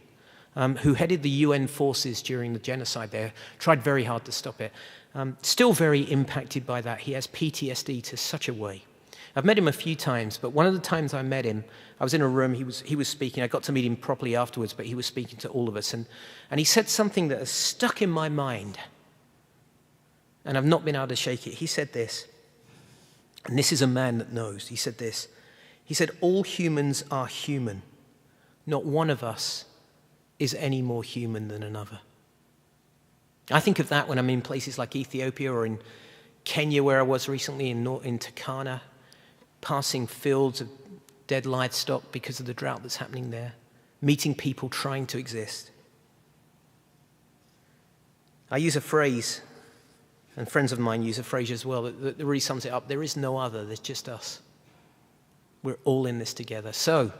C: who headed the UN forces during the genocide there, tried very hard to stop it. Still very impacted by that. He has PTSD to such a way. I've met him a few times, but one of the times I met him, I was in a room, he was speaking. I got to meet him properly afterwards, but he was speaking to all of us. And he said something that has stuck in my mind, and I've not been able to shake it. He said this, and this is a man that knows. He said this. He said, all humans are human. Not one of us is any more human than another. I think of that when I'm in places like Ethiopia or in Kenya, where I was recently, in Turkana, passing fields of dead livestock because of the drought that's happening there, meeting people trying to exist. I use a phrase, and friends of mine use a phrase as well, that really sums it up. There is no other, there's just us. We're all in this together. So,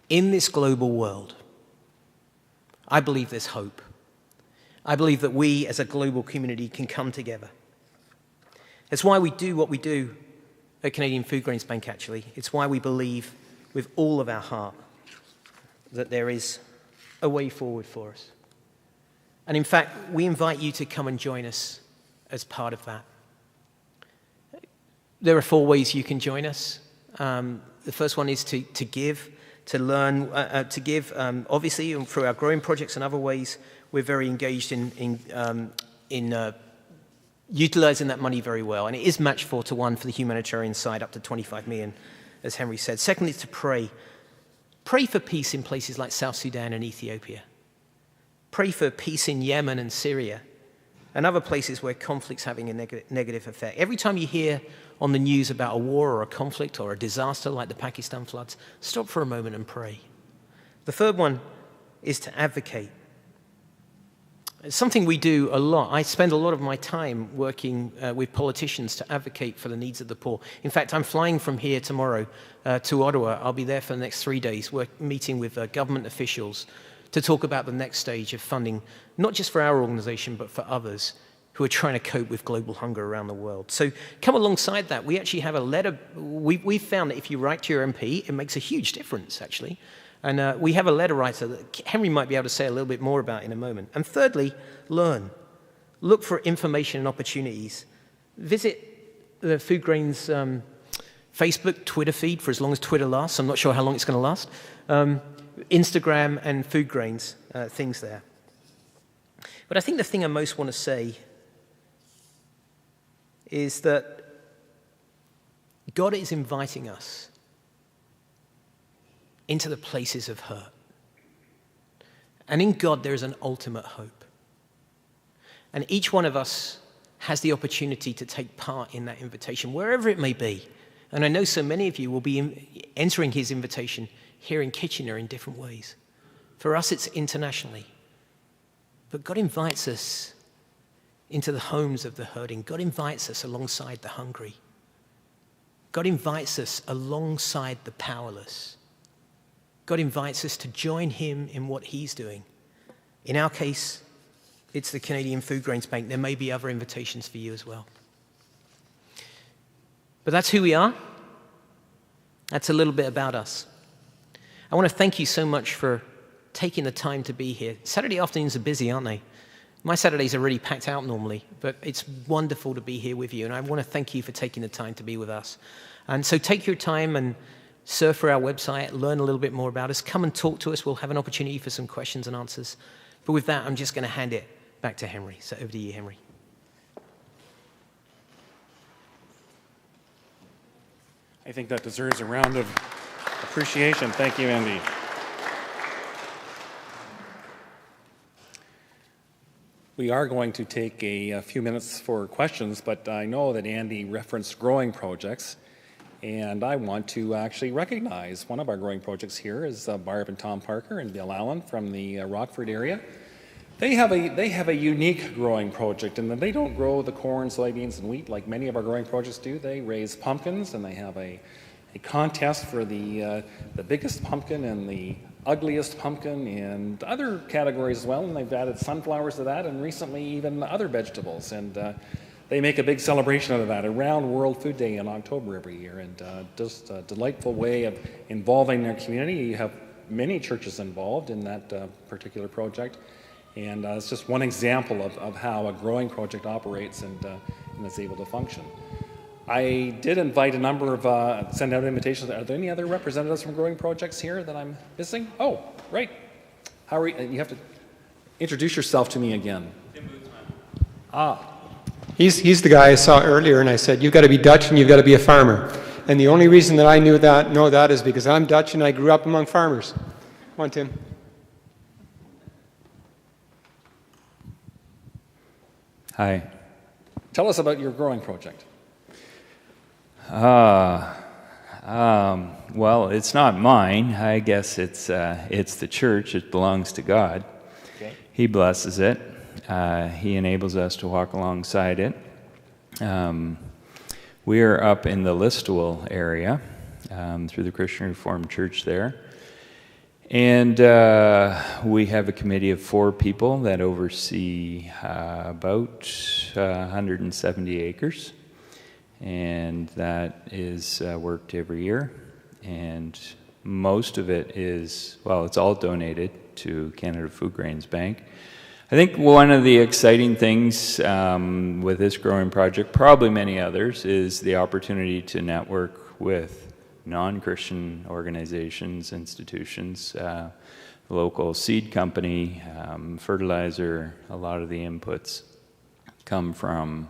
C: in this global world, I believe there's hope. I believe that we as a global community can come together. That's why we do what we do at Canadian Food Grains Bank, actually. It's why we believe with all of our heart that there is a way forward for us. And in fact, we invite you to come and join us as part of that. There are 4 ways you can join us. The first one is to give. to learn, to give. Obviously, through our growing projects and other ways, we're very engaged in utilizing that money very well. And it is matched 4-to-1 for the humanitarian side, up to 25 million, as Henry said. Secondly, to pray. Pray for peace in places like South Sudan and Ethiopia. Pray for peace in Yemen and Syria and other places where conflict's having a negative effect. Every time you hear on the news about a war or a conflict or a disaster like the Pakistan floods, stop for a moment and pray. The third one is to advocate. It's something we do a lot. I spend a lot of my time working with politicians to advocate for the needs of the poor. In fact, I'm flying from here tomorrow to Ottawa. I'll be there for the next 3 days, meeting with government officials to talk about the next stage of funding, not just for our organization, but for others who are trying to cope with global hunger around the world. So come alongside that. We actually have a letter. We've found that if you write to your MP, it makes a huge difference, actually. And we have a letter writer that Henry might be able to say a little bit more about in a moment. And thirdly, learn. Look for information and opportunities. Visit the Food Grains Facebook, Twitter feed for as long as Twitter lasts. I'm not sure how long it's going to last. Instagram and Food Grains, things there. But I think the thing I most want to say is that God is inviting us into the places of hurt. And in God, there is an ultimate hope. And each one of us has the opportunity to take part in that invitation, wherever it may be. And I know so many of you will be entering his invitation here in Kitchener in different ways. For us, it's internationally. But God invites us into the homes of the hurting. God invites us alongside the hungry. God invites us alongside the powerless. God invites us to join him in what he's doing. In our case, it's the Canadian Food Grains Bank. There may be other invitations for you as well. But that's who we are. That's a little bit about us. I want to thank you so much for taking the time to be here. Saturday afternoons are busy, aren't they? My Saturdays are really packed out normally, but it's wonderful to be here with you, and I want to thank you for taking the time to be with us. And so take your time and surf through our website, learn a little bit more about us, come and talk to us. We'll have an opportunity for some questions and answers. But with that, I'm just going to hand it back to Henry. So over to you, Henry.
B: I think that deserves a round of appreciation. Thank you, Andy. We are going to take a few minutes for questions, but I know that Andy referenced growing projects, and I want to actually recognize one of our growing projects here is Barb and Tom Parker and Bill Allen from the Rockford area. They have a unique growing project in that they don't grow the corn, soybeans, and wheat like many of our growing projects do. They raise pumpkins, and they have a contest for the biggest pumpkin and the ugliest pumpkin and other categories as well, and they've added sunflowers to that, and recently even other vegetables. And they make a big celebration out of that around World Food Day in October every year, and just a delightful way of involving their community. You have many churches involved in that particular project, and it's just one example of how a growing project operates and is able to function. I did invite a number of, send out invitations. Are there any other representatives from growing projects here that I'm missing? Oh, right. How are you? You have to introduce yourself to me again.
A: He's the guy I saw earlier, and I said, you've got to be Dutch and you've got to be a farmer. And the only reason that I know that is because I'm Dutch and I grew up among farmers. Come on, Tim.
D: Hi.
B: Tell us about your growing project.
D: Well, it's not mine. I guess it's the church. It belongs to God.
B: Okay.
D: He blesses it. He enables us to walk alongside it. We are up in the Listowel area through the Christian Reformed Church there. And we have a committee of 4 people that oversee about 170 acres. And that is worked every year. And most of it is, well, it's all donated to Canada Food Grains Bank. I think one of the exciting things with this growing project, probably many others, is the opportunity to network with non-Christian organizations, institutions, local seed company, fertilizer. A lot of the inputs come from,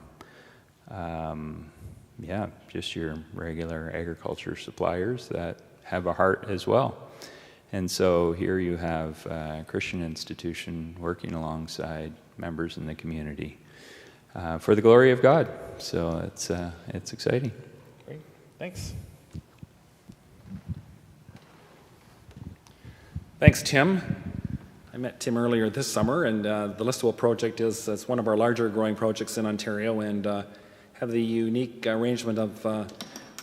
D: just your regular agriculture suppliers that have a heart as well. And so here you have a Christian institution working alongside members in the community for the glory of God. So it's exciting.
B: Great, thanks. Thanks, Tim. I met Tim earlier this summer, and the Listowel project is one of our larger growing projects in Ontario, and have the unique arrangement of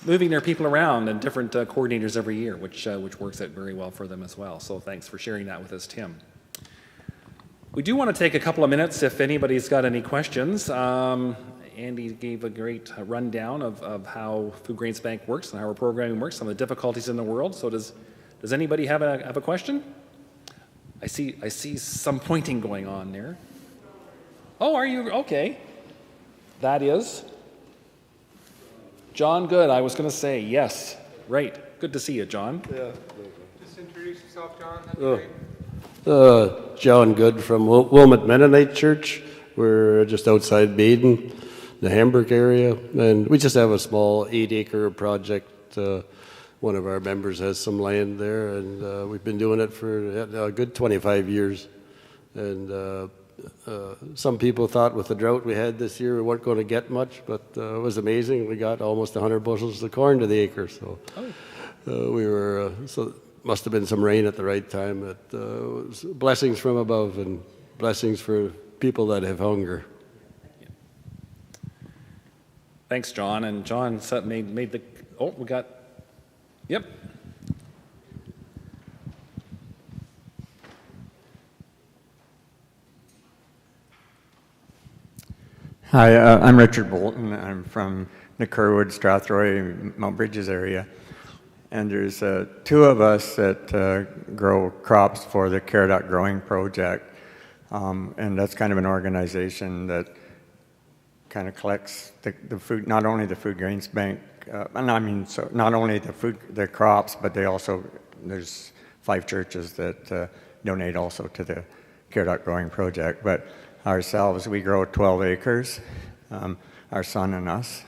B: moving their people around and different coordinators every year, which works out very well for them as well. So thanks for sharing that with us, Tim. We do want to take a couple of minutes if anybody's got any questions. Andy gave a great rundown of how Food Grains Bank works and how our programming works, some of the difficulties in the world. So does anybody have a question? I see some pointing going on there. Oh, are you? Okay. That is John Good. I was going to say yes. Right. Good to see you, John.
E: Yeah.
A: Just introduce yourself, John. That'd be great.
E: John Good from Wilmot Mennonite Church. We're just outside Baden, the Hamburg area, and we just have a small 8-acre project. One of our members has some land there, and we've been doing it for a good 25 years. And some people thought with the drought we had this year we weren't going to get much, but it was amazing. We got almost 100 bushels of corn to the acre, so we were so. Must have been some rain at the right time. But blessings from above and blessings for people that have hunger.
B: Thanks, John. And John made the. Oh, we got. Yep.
F: Hi, I'm Richard Bolton. I'm from the Kerwood, Strathroy, Mount Bridges area. And there's two of us that grow crops for the Carrot Growing Project. And that's kind of an organization that kind of collects the food, not only the Food Grains Bank, not only the crops, but there's 5 churches that donate also to the Carrot Growing Project. But ourselves, we grow 12 acres, our son and us.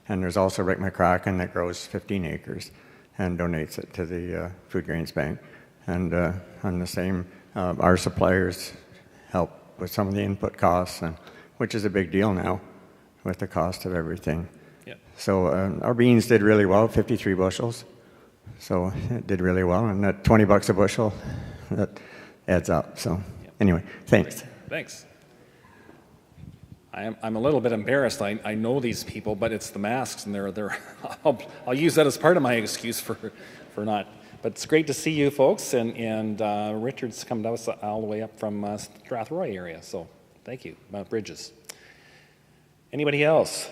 F: And there's also Rick McCracken that grows 15 acres and donates it to the Food Grains Bank. And on the same, our suppliers help with some of the input costs, which is a big deal now with the cost of everything.
B: Yep.
F: So our beans did really well, 53 bushels. So it did really well. And that $20 a bushel, that adds up. So anyway, thanks.
B: Thanks. I'm a little bit embarrassed. I know these people, but it's the masks, and they're. I'll use that as part of my excuse for not. But it's great to see you folks, and Richard's come to us all the way up from Strathroy area. So thank you, Mount Bridges. Anybody else?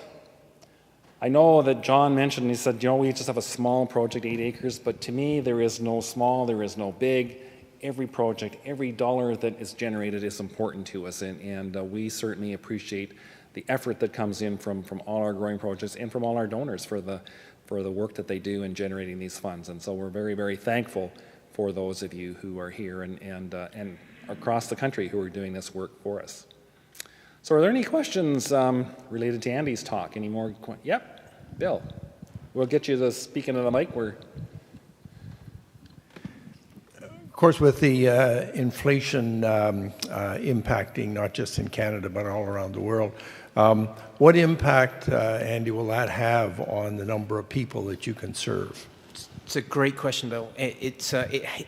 B: I know that John mentioned. He said, we just have a small project, 8 acres. But to me, there is no small, there is no big. Every project, every dollar that is generated is important to us, and we certainly appreciate the effort that comes in from all our growing projects and from all our donors for the work that they do in generating these funds. And so we're very, very thankful for those of you who are here and across the country who are doing this work for us. So are there any questions related to Andy's talk? Any more? Yep, Bill. We'll get you to speak into the mic.
G: Of course, with the inflation impacting not just in Canada but all around the world, what impact, Andy, will that have on the number of people that you can serve?
C: It's a great question, Bill. It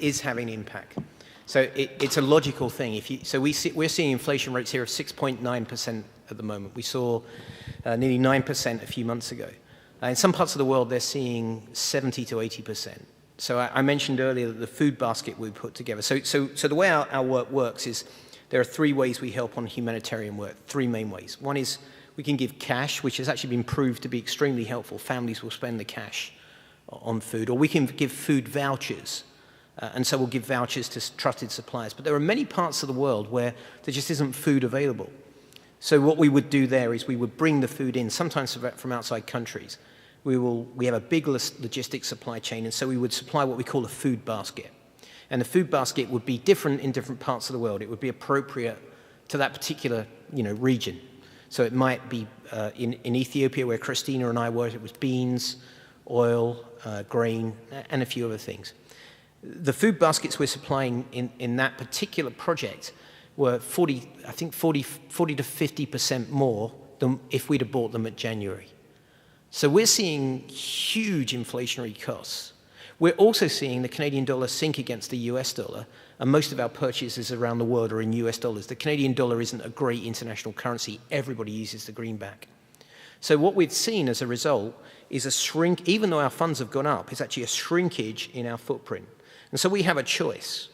C: is having impact. So it's a logical thing. We're seeing inflation rates here of 6.9% at the moment. We saw nearly 9% a few months ago. In some parts of the world, they're seeing 70 to 80%. So I mentioned earlier that the food basket we put together. So the way our work works is there are 3 ways we help on humanitarian work, 3 main ways. One is we can give cash, which has actually been proved to be extremely helpful. Families will spend the cash on food. Or we can give food vouchers. And so we'll give vouchers to trusted suppliers. But there are many parts of the world where there just isn't food available. So what we would do there is we would bring the food in, sometimes from outside countries. We have a big logistics supply chain, and so we would supply what we call a food basket. And the food basket would be different in different parts of the world. It would be appropriate to that particular, region. So it might be in Ethiopia, where Christina and I were, it was beans, oil, grain, and a few other things. The food baskets we're supplying in that particular project were 40 to 50% more than if we'd have bought them at January. So we're seeing huge inflationary costs. We're also seeing the Canadian dollar sink against the US dollar, and most of our purchases around the world are in US dollars. The Canadian dollar isn't a great international currency. Everybody uses the greenback. So what we've seen as a result is a shrink, even though our funds have gone up, it's actually a shrinkage in our footprint. And so we have a choice.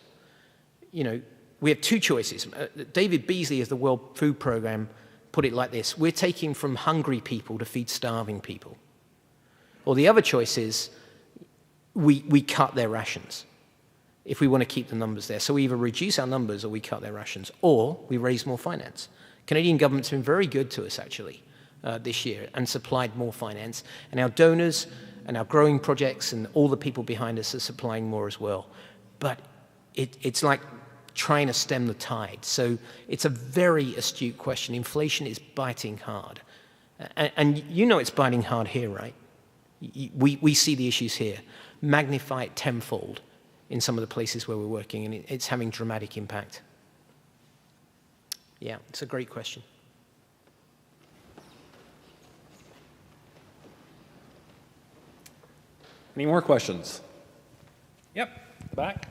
C: We have two choices. David Beasley of the World Food Programme put it like this: we're taking from hungry people to feed starving people. Or the other choice is we cut their rations if we want to keep the numbers there. So we either reduce our numbers or we cut their rations, or we raise more finance. Canadian government's been very good to us, actually, this year, and supplied more finance. And our donors and our growing projects and all the people behind us are supplying more as well. But it's like trying to stem the tide. So it's a very astute question. Inflation is biting hard. And it's biting hard here, right? We see the issues here. Magnify it tenfold in some of the places where we're working, and it's having dramatic impact. Yeah, it's a great question.
B: Any more questions? Yep, the back.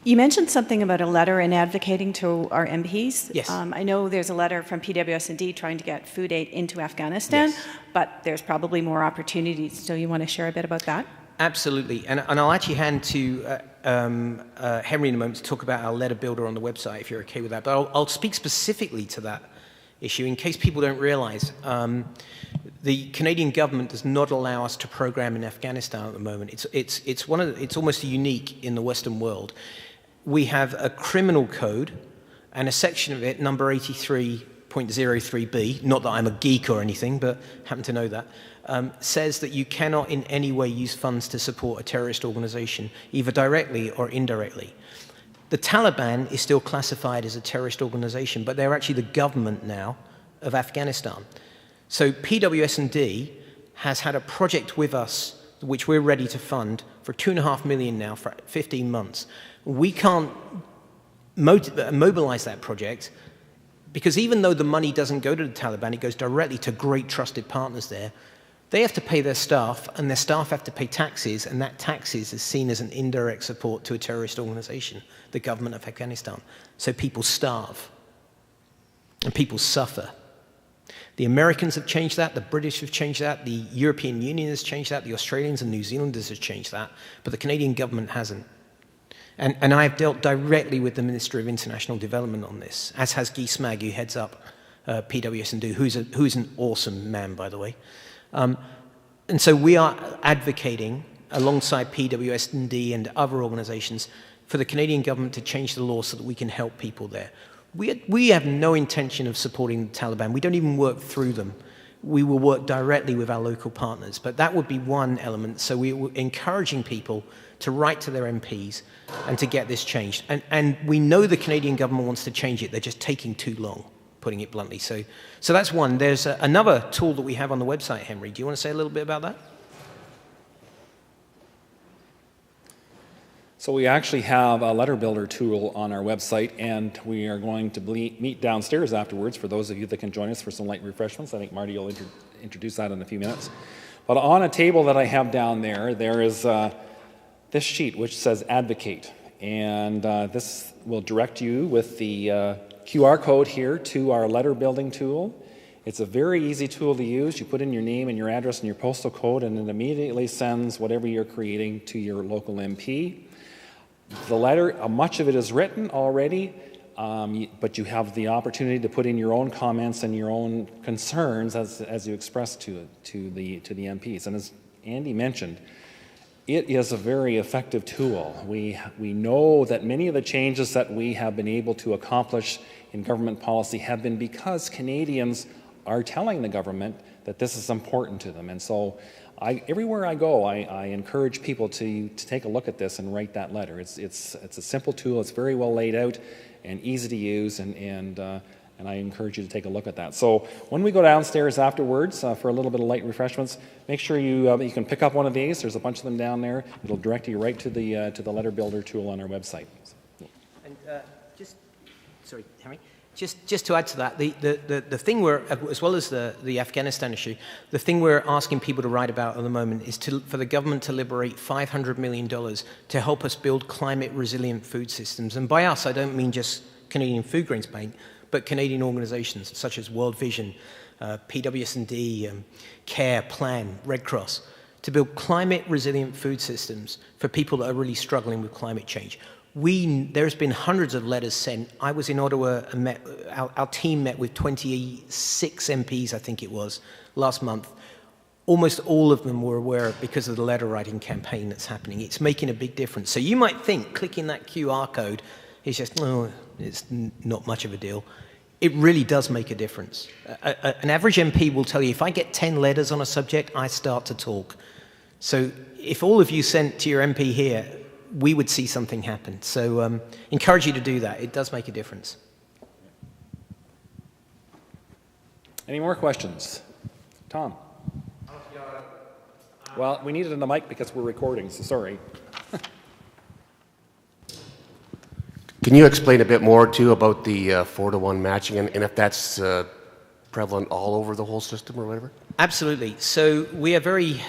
H: You mentioned something about a letter and advocating to our MPs.
C: Yes.
H: I know there's a letter from PWS&D trying to get food aid into Afghanistan,
C: yes,
H: but there's probably more opportunities. So you want to share a bit about that?
C: Absolutely. And I'll actually hand to Henry in a moment to talk about our letter builder on the website, if you're okay with that. But I'll speak specifically to that issue in case people don't realize. The Canadian government does not allow us to program in Afghanistan at the moment. It's almost unique in the Western world. We have a criminal code, and a section of it, number 83.03b, not that I'm a geek or anything, but happen to know that, says that you cannot in any way use funds to support a terrorist organization, either directly or indirectly. The Taliban is still classified as a terrorist organization, but they're actually the government now of Afghanistan. So PWS&D has had a project with us, which we're ready to fund, for $2.5 million now for 15 months. We can't mobilize that project because even though the money doesn't go to the Taliban, it goes directly to great trusted partners there. They have to pay their staff, and their staff have to pay taxes, and that taxes is seen as an indirect support to a terrorist organization, the government of Afghanistan. So people starve, and people suffer. The Americans have changed that, the British have changed that, the European Union has changed that, the Australians and New Zealanders have changed that, but the Canadian government hasn't. And I've dealt directly with the Minister of International Development on this, as has Guy Smag, who heads up PWS&D, who's an awesome man, by the way. And so we are advocating, alongside PWS&D and other organizations, for the Canadian government to change the law so that we can help people there. We have no intention of supporting the Taliban. We don't even work through them. We will work directly with our local partners. But that would be one element. So we're encouraging people to write to their MPs and to get this changed. And we know the Canadian government wants to change it. They're just taking too long, putting it bluntly. So that's one. There's another tool that we have on the website, Henry. Do you want to say a little bit about that?
B: So we actually have a letter builder tool on our website, and we are going to meet downstairs afterwards for those of you that can join us for some light refreshments. I think Marty will introduce that in a few minutes. But on a table that I have down there, there is this sheet which says Advocate, and this will direct you with the QR code here to our letter building tool. It's a very easy tool to use. You put in your name and your address and your postal code, and it immediately sends whatever you're creating to your local MP. The letter, much of it is written already, but you have the opportunity to put in your own comments and your own concerns as you express to the MPs. And as Andy mentioned, it is a very effective tool. We know that many of the changes that we have been able to accomplish in government policy have been because Canadians are telling the government that this is important to them. And so everywhere I go, I encourage people to take a look at this and write that letter. It's a simple tool. It's very well laid out and easy to use, and I encourage you to take a look at that. So when we go downstairs afterwards for a little bit of light refreshments, make sure you can pick up one of these. There's a bunch of them down there. It'll direct you right to the letter builder tool on our website.
C: And sorry, Henry. Just to add to that, the thing we're, as well as the Afghanistan issue, the thing we're asking people to write about at the moment is for the government to liberate $500 million to help us build climate-resilient food systems. And by us, I don't mean just Canadian Food Grains Bank, but Canadian organizations such as World Vision, PWS&D, CARE, PLAN, Red Cross, to build climate-resilient food systems for people that are really struggling with climate change. There's been hundreds of letters sent. I was in Ottawa and our team met with 26 MPs, I think it was, last month. Almost all of them were aware because of the letter writing campaign that's happening. It's making a big difference. So you might think clicking that QR code is just, it's not much of a deal. It really does make a difference. An average MP will tell you, if I get 10 letters on a subject, I start to talk. So if all of you sent to your MP here, we would see something happen. So encourage you to do that. It does make a difference.
B: Any more questions? Tom? Well, we needed a mic because we're recording, so sorry.
I: Can you explain a bit more, too, about the 4-to-1 matching and if that's prevalent all over the whole system or whatever?
C: Absolutely. So we are very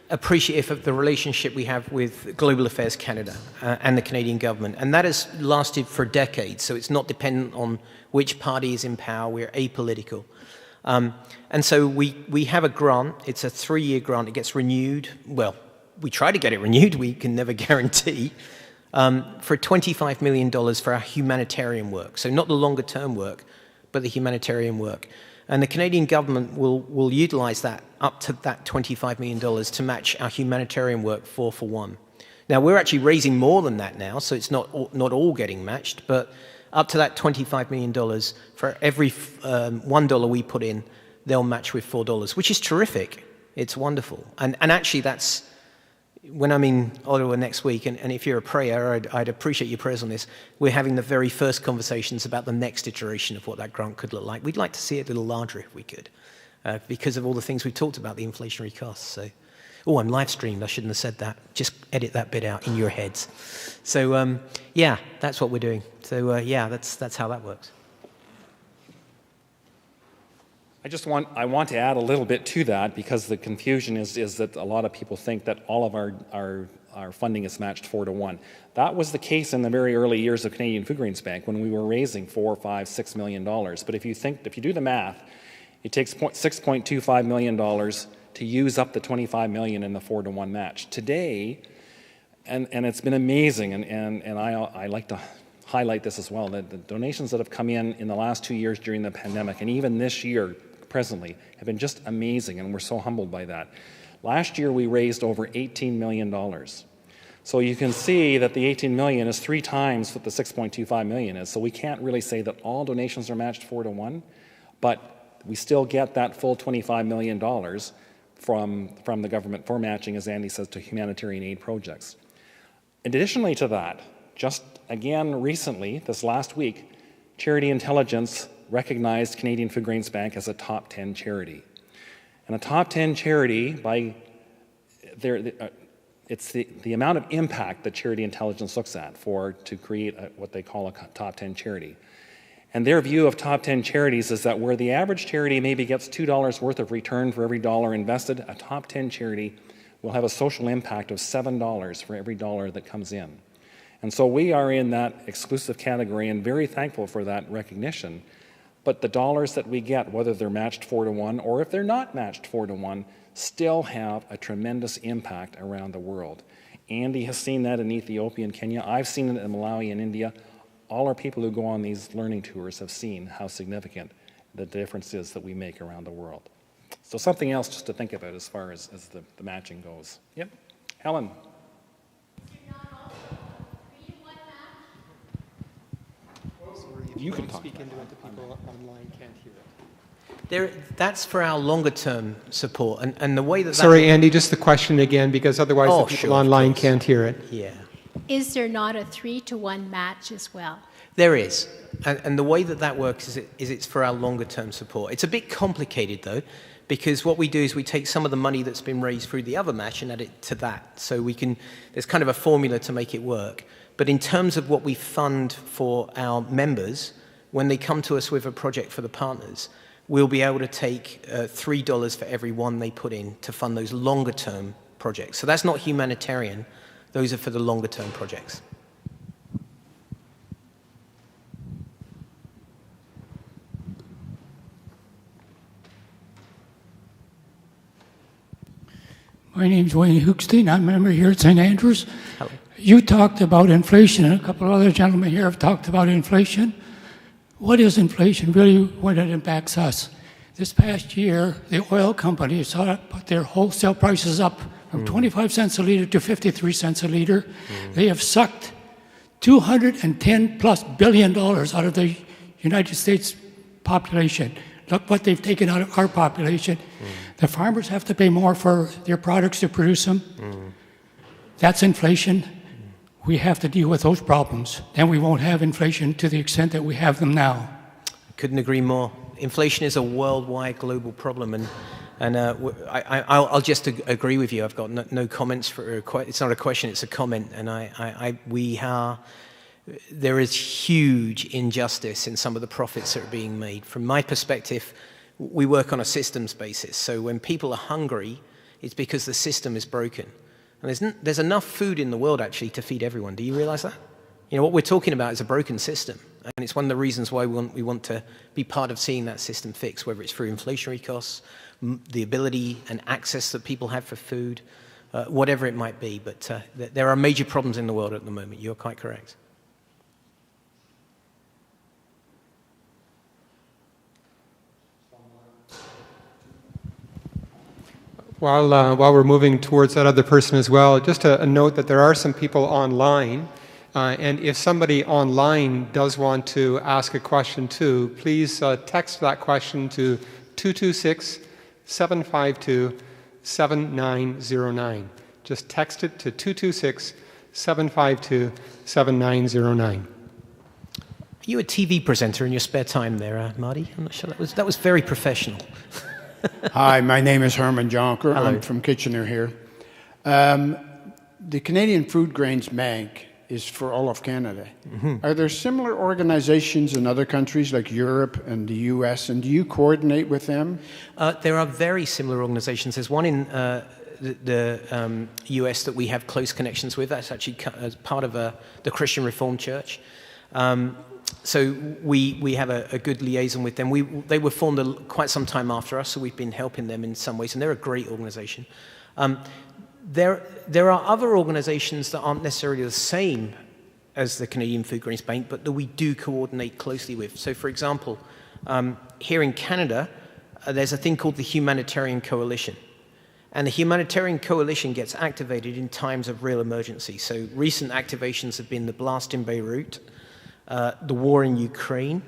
C: appreciative of the relationship we have with Global Affairs Canada and the Canadian government. And that has lasted for decades, so it's not dependent on which party is in power. We're apolitical. And so we have a grant. It's a 3-year grant. It gets renewed. Well, we try to get it renewed. We can never guarantee. For $25 million for our humanitarian work. So not the longer term work, but the humanitarian work. And the Canadian government will utilize that up to that $25 million to match our humanitarian work 4-for-1. Now, we're actually raising more than that now, so it's not all getting matched, but up to that $25 million, for every $1 we put in, they'll match with $4, which is terrific. It's wonderful. And actually, that's, when I'm in Ottawa next week, and if you're a prayer, I'd appreciate your prayers on this, we're having the very first conversations about the next iteration of what that grant could look like. We'd like to see it a little larger if we could, because of all the things we've talked about, the inflationary costs. So, I'm live streamed. I shouldn't have said that. Just edit that bit out in your heads. So, yeah, that's what we're doing. So, yeah, that's how that works.
B: I want to add a little bit to that, because the confusion is that a lot of people think that all of our funding is matched 4-to-1. That was the case in the very early years of Canadian Food Grains Bank when we were raising $4, $5, $6 million. But if you do the math, it takes $6.25 million to use up the $25 million in the 4-to-1 match. Today, and it's been amazing, and I like to highlight this as well, that the donations that have come in the last 2 years during the pandemic, and even this year presently, have been just amazing, and we're so humbled by that. Last year we raised over $18 million. So you can see that the $18 million is 3 times what the $6.25 million is. So we can't really say that all donations are matched 4-to-1, but we still get that full $25 million from the government for matching, as Andy says, to humanitarian aid projects. Additionally to that, just again recently, this last week, Charity Intelligence recognized Canadian Food Grains Bank as a top 10 charity. And a top 10 charity, it's the amount of impact that Charity Intelligence looks at to create what they call a top 10 charity. And their view of top 10 charities is that where the average charity maybe gets $2 worth of return for every dollar invested, a top 10 charity will have a social impact of $7 for every dollar that comes in. And so we are in that exclusive category and very thankful for that recognition. But the dollars that we get, whether they're matched 4-to-1 or if they're not matched 4-to-1, still have a tremendous impact around the world. Andy has seen that in Ethiopia and Kenya. I've seen it in Malawi and India. All our people who go on these learning tours have seen how significant the difference is that we make around the world. So something else just to think about as far as the matching goes. Yep. Helen. You can talk
A: speak
B: about
A: into it, the people online can't hear it.
C: That's for our longer-term support, and the way that...
A: Sorry, Andy, just the question again, because otherwise the people
C: sure, of
A: online
C: course.
A: can't hear it.
C: Yeah.
J: Is there not a 3-to-1 match as well?
C: There is, and the way that works is it's for our longer-term support. It's a bit complicated, though, because what we do is we take some of the money that's been raised through the other match and add it to that. So there's kind of a formula to make it work. But in terms of what we fund for our members, when they come to us with a project for the partners, we'll be able to take $3 for every one they put in to fund those longer-term projects. So that's not humanitarian. Those are for the longer-term projects.
K: My name's Wayne Hookstein. I'm a member here at St. Andrews.
C: Hello.
K: You talked about inflation, and a couple of other gentlemen here have talked about inflation. What is inflation really when it impacts us? This past year, the oil companies put their wholesale prices up from 25 cents a liter to 53 cents a liter. They have sucked $210+ billion out of the United States population. Look what they've taken out of our population. The farmers have to pay more for their products to produce them. That's inflation. We have to deal with those problems. Then we won't have inflation to the extent that we have them now.
C: Couldn't agree more. Inflation is a worldwide global problem, and I'll just agree with you. I've got no comments for it's not a question, it's a comment, and there is huge injustice in some of the profits that are being made. From my perspective, we work on a systems basis. So when people are hungry, it's because the system is broken. And there's enough food in the world, actually, to feed everyone. Do you realize that? You know, what we're talking about is a broken system. And it's one of the reasons why we want to be part of seeing that system fixed, whether it's through inflationary costs, the ability and access that people have for food, whatever it might be. But there are major problems in the world at the moment. You're quite correct.
A: While we're moving towards that other person as well, just a note that there are some people online, and if somebody online does want to ask a question too, please text that question to 226-752-7909. Just text it to 226-752-7909.
C: Are you a TV presenter in your spare time there, Marty? I'm not sure. That was very professional.
L: Hi, my name is Herman Jonker.
C: Hello.
L: I'm from Kitchener here. The Canadian Food Grains Bank is for all of Canada. Are there similar organizations in other countries like Europe and the US, and do you coordinate with them?
C: There are very similar organizations. There's one in the US that we have close connections with. That's actually as part of the Christian Reformed Church. So we have a good liaison with them. They were formed quite some time after us, so we've been helping them in some ways, and they're a great organization. There are other organizations that aren't necessarily the same as the Canadian Food Grains Bank, but that we do coordinate closely with. So, for example, here in Canada, there's a thing called the Humanitarian Coalition. And the Humanitarian Coalition gets activated in times of real emergency. So recent activations have been the blast in Beirut, the war in Ukraine,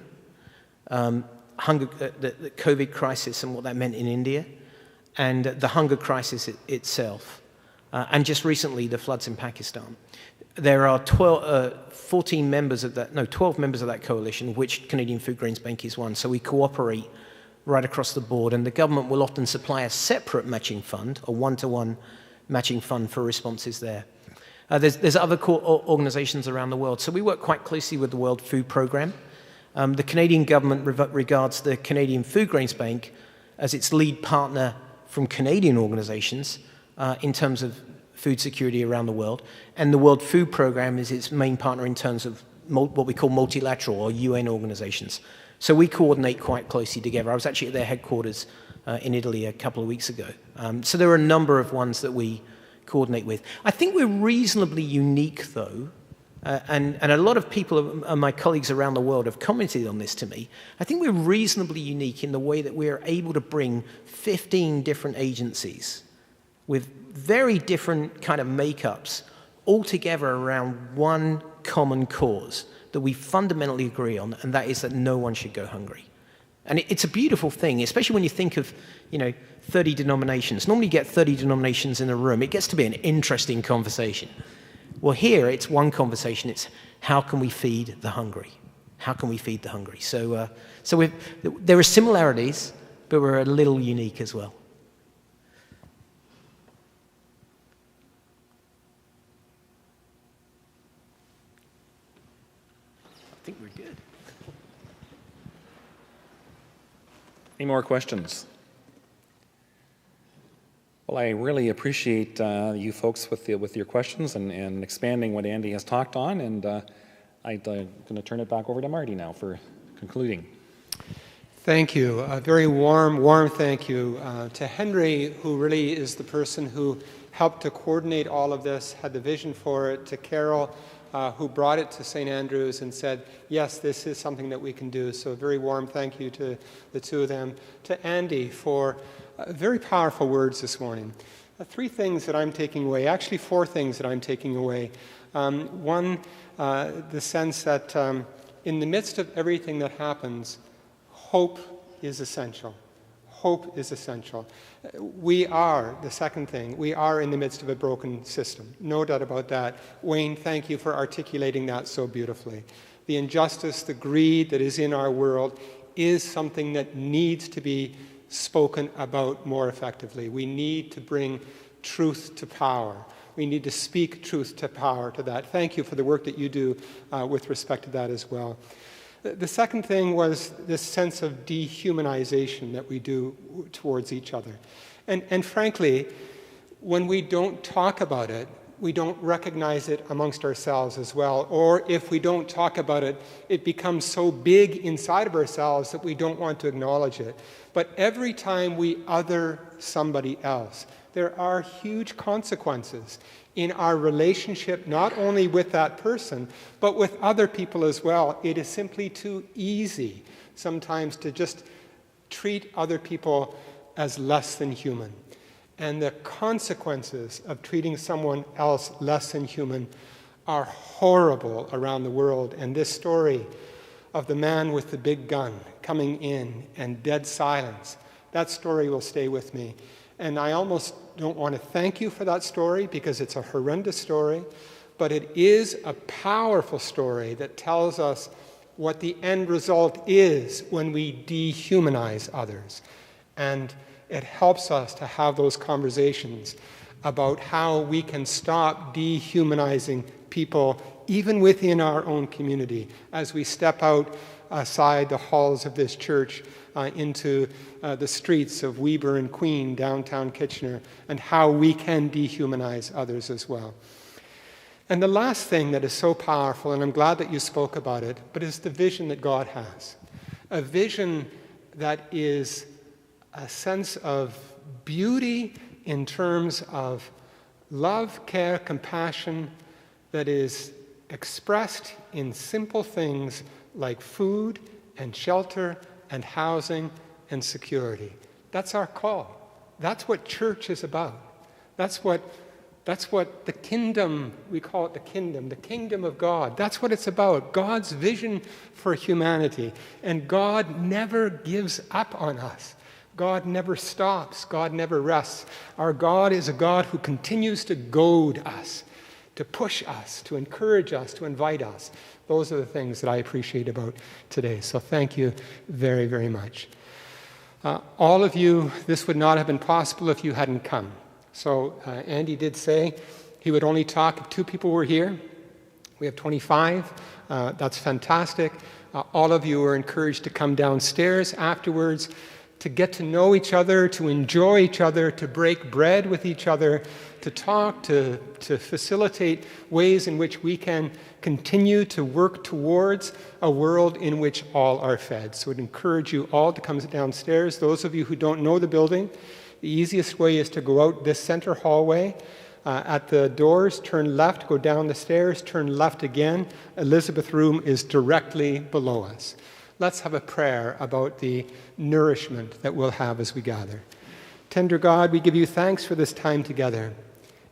C: the COVID crisis and what that meant in India, and the hunger crisis itself, and just recently the floods in Pakistan. There are 12 members of that coalition, which Canadian Food Grains Bank is one. So we cooperate right across the board, and the government will often supply a separate matching fund, a one-to-one matching fund for responses there. There's other organizations around the world. So we work quite closely with the World Food Programme. The Canadian government regards the Canadian Food Grains Bank as its lead partner from Canadian organizations in terms of food security around the world. And the World Food Programme is its main partner in terms of what we call multilateral or UN organizations. So we coordinate quite closely together. I was actually at their headquarters in Italy a couple of weeks ago. So there are a number of ones that we coordinate with. I think we're reasonably unique, though, and a lot of people, my colleagues around the world, have commented on this to me. I think we're reasonably unique in the way that we're able to bring 15 different agencies with very different kind of makeups all together around one common cause. that we fundamentally agree on, and that is that no one should go hungry. And it's a beautiful thing, especially when you think of, 30 denominations. Normally you get 30 denominations in a room. It gets to be an interesting conversation. Well, here it's one conversation. It's how can we feed the hungry? How can we feed the hungry? So there are similarities, but we're a little unique as well. I think we're good.
B: Any more questions? Well, I really appreciate you folks with your questions and expanding what Andy has talked on, and I'm going to turn it back over to Marty now for concluding.
A: Thank you. A very warm thank you to Henry, who really is the person who helped to coordinate all of this, had the vision for it, to Carol, who brought it to St. Andrew's and said, yes, this is something that we can do. So a very warm thank you to the two of them. To Andy for very powerful words this morning. Three things that I'm taking away, actually four things that I'm taking away. One, the sense that in the midst of everything that happens, hope is essential. Hope is essential. We are, the second thing, we are in the midst of a broken system. No doubt about that. Wayne, thank you for articulating that so beautifully. The injustice, the greed that is in our world is something that needs to be spoken about more effectively. We need to bring truth to power. We need to speak truth to power to that. Thank you for the work that you do with respect to that as well. The second thing was this sense of dehumanization that we do towards each other. And frankly, when we don't talk about it, we don't recognize it amongst ourselves as well. Or if we don't talk about it, it becomes so big inside of ourselves that we don't want to acknowledge it. But every time we other somebody else, there are huge consequences in our relationship, not only with that person, but with other people as well. It is simply too easy sometimes to just treat other people as less than human. And the consequences of treating someone else less than human are horrible around the world. And this story of the man with the big gun coming in and dead silence, that story will stay with me. And I almost don't want to thank you for that story because it's a horrendous story, but it is a powerful story that tells us what the end result is when we dehumanize others. And it helps us to have those conversations about how we can stop dehumanizing people even within our own community as we step outside the halls of this church into the streets of Weber and Queen, downtown Kitchener, and how we can dehumanize others as well. And the last thing that is so powerful, and I'm glad that you spoke about it, but is the vision that God has. A vision that is a sense of beauty in terms of love, care, compassion that is expressed in simple things like food and shelter and housing and security. That's our call. That's what church is about. That's what the kingdom, we call it the kingdom of God. That's what it's about, God's vision for humanity. And God never gives up on us. God never stops. God never rests. Our God is a God who continues to goad us, to push us, to encourage us, to invite us. Those are the things that I appreciate about today. So thank you very, very much. All of you, this would not have been possible if you hadn't come. So Andy did say he would only talk if 2 people were here. We have 25. That's fantastic. All of you are encouraged to come downstairs afterwards, to get to know each other, to enjoy each other, to break bread with each other, to talk, to facilitate ways in which we can continue to work towards a world in which all are fed. So I'd encourage you all to come downstairs. Those of you who don't know the building, the easiest way is to go out this center hallway. At the doors, turn left, go down the stairs, turn left again. Elizabeth Room is directly below us. Let's have a prayer about the nourishment that we'll have as we gather. Tender God, we give you thanks for this time together.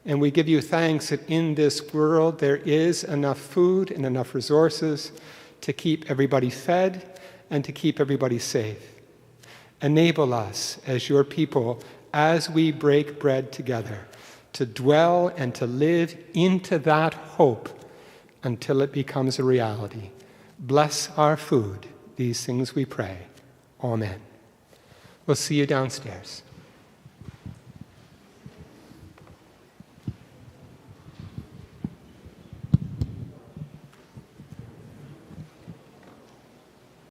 A: And we give you thanks that in this world there is enough food and enough resources to keep everybody fed and to keep everybody safe. Enable us as your people, as we break bread together, to dwell and to live into that hope until it becomes a reality. Bless our food. These things we pray. Amen. We'll see you downstairs.